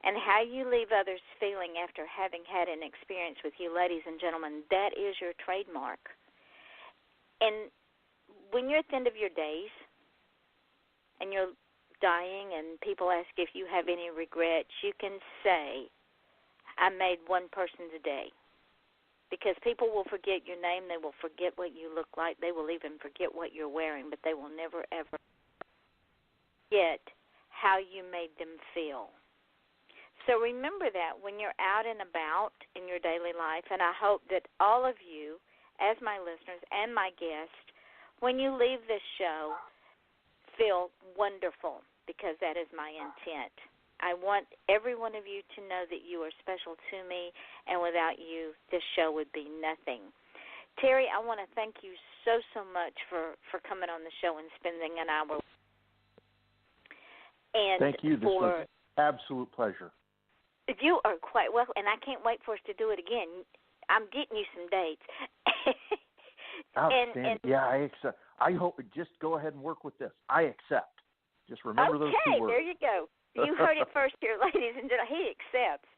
[SPEAKER 4] And how you leave others feeling after having had an experience with you, ladies and gentlemen, that is your trademark. And when you're at the end of your days and you're dying and people ask if you have any regrets, you can say, I made one person's day. Because people will forget your name, they will forget what you look like, they will even forget what you're wearing, but they will never, ever forget how you made them feel. So remember that when you're out and about in your daily life, and I hope that all of you, as my listeners and my guests, when you leave this show, feel wonderful, because that is my intent. I want every one of you to know that you are special to me, and without you, this show would be nothing. Terry, I want to thank you so much for coming on the show and spending an hour. And
[SPEAKER 5] thank you. This was an absolute pleasure.
[SPEAKER 4] You are quite welcome, and I can't wait for us to do it again. I'm getting you some dates.
[SPEAKER 5] Outstanding. Yeah, I accept. I hope. Just go ahead and work with this. I accept. Just remember those 2 words.
[SPEAKER 4] Okay, there you go. You heard it first here, ladies and gentlemen. He accepts.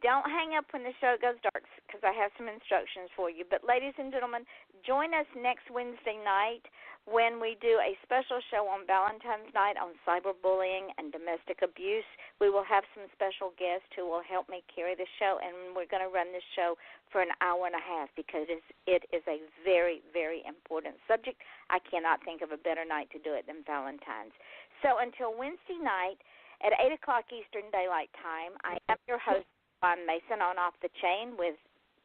[SPEAKER 4] don't hang up when the show goes dark because I have some instructions for you. But, ladies and gentlemen, join us next Wednesday night when we do a special show on Valentine's night on cyberbullying and domestic abuse. We will have some special guests who will help me carry the show, and we're going to run this show for an hour and a half because it is a very, very important subject. I cannot think of a better night to do it than Valentine's. So until Wednesday night at 8 o'clock Eastern Daylight Time, I am your host, Ron Mason, on Off the Chain with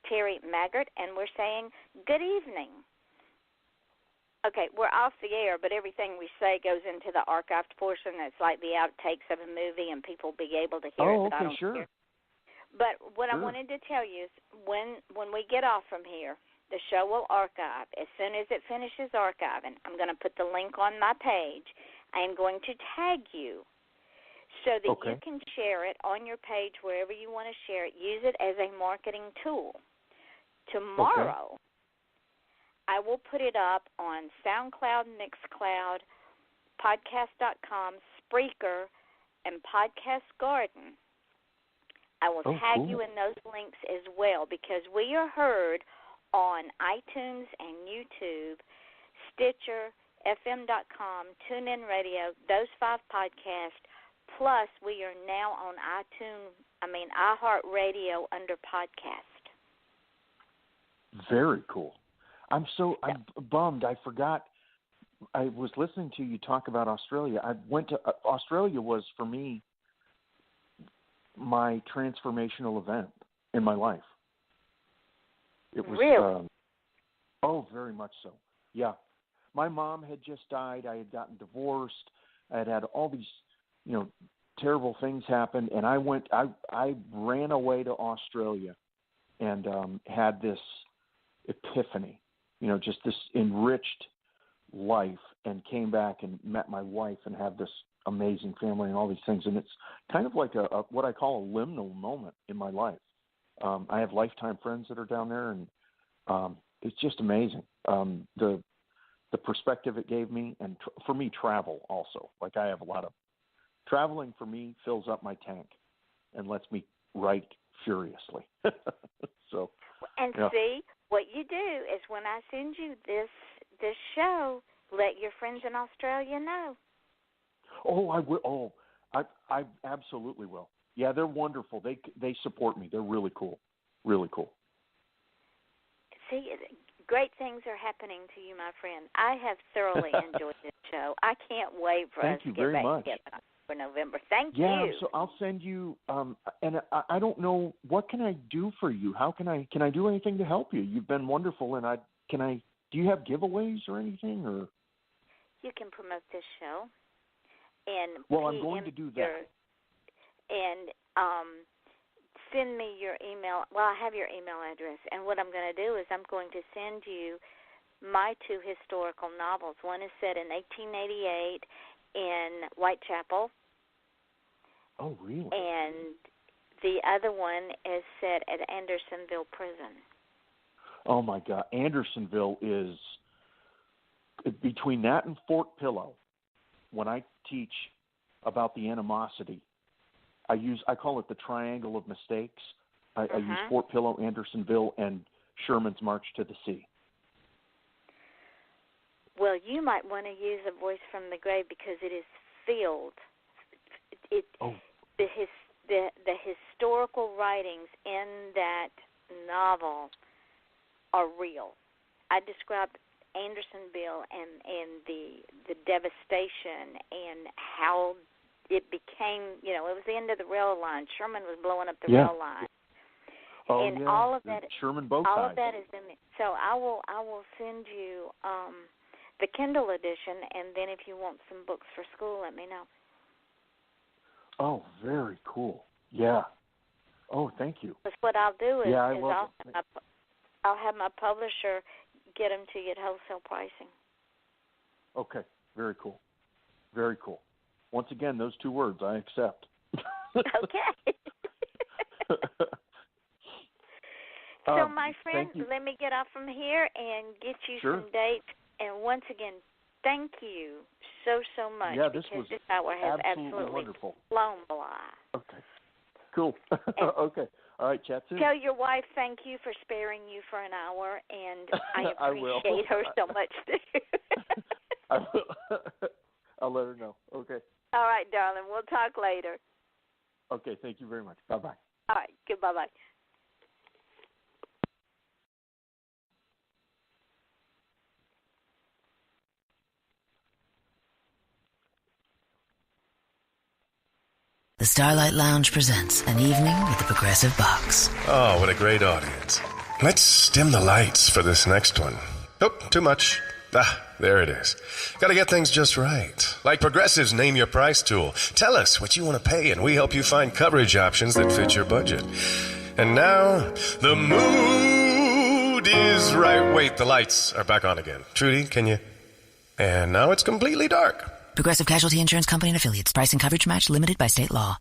[SPEAKER 4] Terry Maggert, and we're saying good evening. Okay, we're off the air, but everything we say goes into the archived portion. That's like the outtakes of a movie, and people will be able to hear it. But I don't care. But what I wanted to tell you is when we get off from here, the show will archive. As soon as it finishes archiving, I'm going to put the link on my page. I am going to tag you so that you can share it on your page wherever you want to share it. Use it as a marketing tool. Tomorrow, I will put it up on SoundCloud, Mixcloud, Podcast.com, Spreaker, and Podcast Garden. I will tag you in those links as well because we are heard on iTunes and YouTube, Stitcher, FM.com, TuneIn Radio, those 5 podcasts, plus we are now on iHeartRadio under podcast.
[SPEAKER 5] Very cool. I'm bummed. I forgot. I was listening to you talk about Australia. I went to Australia was for me my transformational event in my life. It was
[SPEAKER 4] really?
[SPEAKER 5] Very much so. Yeah. My mom had just died. I had gotten divorced. I had all these, terrible things happen, and I ran away to Australia and had this epiphany. Just this enriched life, and came back and met my wife and have this amazing family and all these things. And it's kind of like a what I call a liminal moment in my life. I have lifetime friends that are down there, and it's just amazing. The perspective it gave me, and for me, travel also. Like I have a lot of traveling for me fills up my tank and lets me write furiously. So.
[SPEAKER 4] And see, what you do is when I send you this show, let your friends in Australia know.
[SPEAKER 5] Oh, I will. Oh, I absolutely will. Yeah, they're wonderful. They support me. They're really cool. Really cool.
[SPEAKER 4] See, great things are happening to you, my friend. I have thoroughly enjoyed this show. I can't wait for us to get back together for November. Thank you.
[SPEAKER 5] Yeah, so I'll send you. And I don't know, what can I do for you? How can I do anything to help you? You've been wonderful, and do you have giveaways or anything, or?
[SPEAKER 4] You can promote this show, and
[SPEAKER 5] I'm going to do that.
[SPEAKER 4] And send me your email. Well, I have your email address, and what I'm going to do is I'm going to send you my 2 historical novels. One is set in 1888 in Whitechapel.
[SPEAKER 5] Oh, really?
[SPEAKER 4] And the other one is set at Andersonville Prison.
[SPEAKER 5] Oh, my God. Andersonville is between that and Fort Pillow. When I teach about the animosity, I call it the triangle of mistakes. I use Fort Pillow, Andersonville, and Sherman's March to the Sea.
[SPEAKER 4] Well, you might want to use A Voice from the Grave because it is filled. The historical writings in that novel are real. I described Andersonville and the devastation and how it became, it was the end of the rail line. Sherman was blowing up the rail line.
[SPEAKER 5] Oh,
[SPEAKER 4] and all of that,
[SPEAKER 5] Sherman boat
[SPEAKER 4] all
[SPEAKER 5] ties.
[SPEAKER 4] of that is in there. So I will send you the Kindle edition, and then if you want some books for school, let me know.
[SPEAKER 5] Oh, very cool. Yeah. Oh, thank you.
[SPEAKER 4] Because what I'll do is,
[SPEAKER 5] it.
[SPEAKER 4] I'll have my publisher get them to you at wholesale pricing.
[SPEAKER 5] Okay. Very cool. Very cool. Once again, those 2 words, I accept.
[SPEAKER 4] Okay. So, my friend, let me get off from here and get you some dates. And once again, thank you so much.
[SPEAKER 5] Yeah,
[SPEAKER 4] this hour has absolutely
[SPEAKER 5] wonderful.
[SPEAKER 4] flown by.
[SPEAKER 5] Okay. Cool. Okay. All right, chat soon.
[SPEAKER 4] Tell your wife thank you for sparing you for an hour, and I appreciate her so much too.
[SPEAKER 5] I will. I'll let her know. Okay.
[SPEAKER 4] All right, darling. We'll talk later.
[SPEAKER 5] Okay. Thank you very much. Bye-bye.
[SPEAKER 4] All right. Goodbye. Bye.
[SPEAKER 10] The Starlight Lounge presents An Evening with the Progressive Box.
[SPEAKER 11] Oh, what a great audience. Let's dim the lights for this next one. Oh, too much. There it is. Gotta get things just right. Like Progressive's Name Your Price tool. Tell us what you want to pay, and we help you find coverage options that fit your budget. And now, the mood is right. Wait, the lights are back on again. Trudy, can you? And now it's completely dark.
[SPEAKER 10] Progressive Casualty Insurance Company and Affiliates. Price and coverage match limited by state law.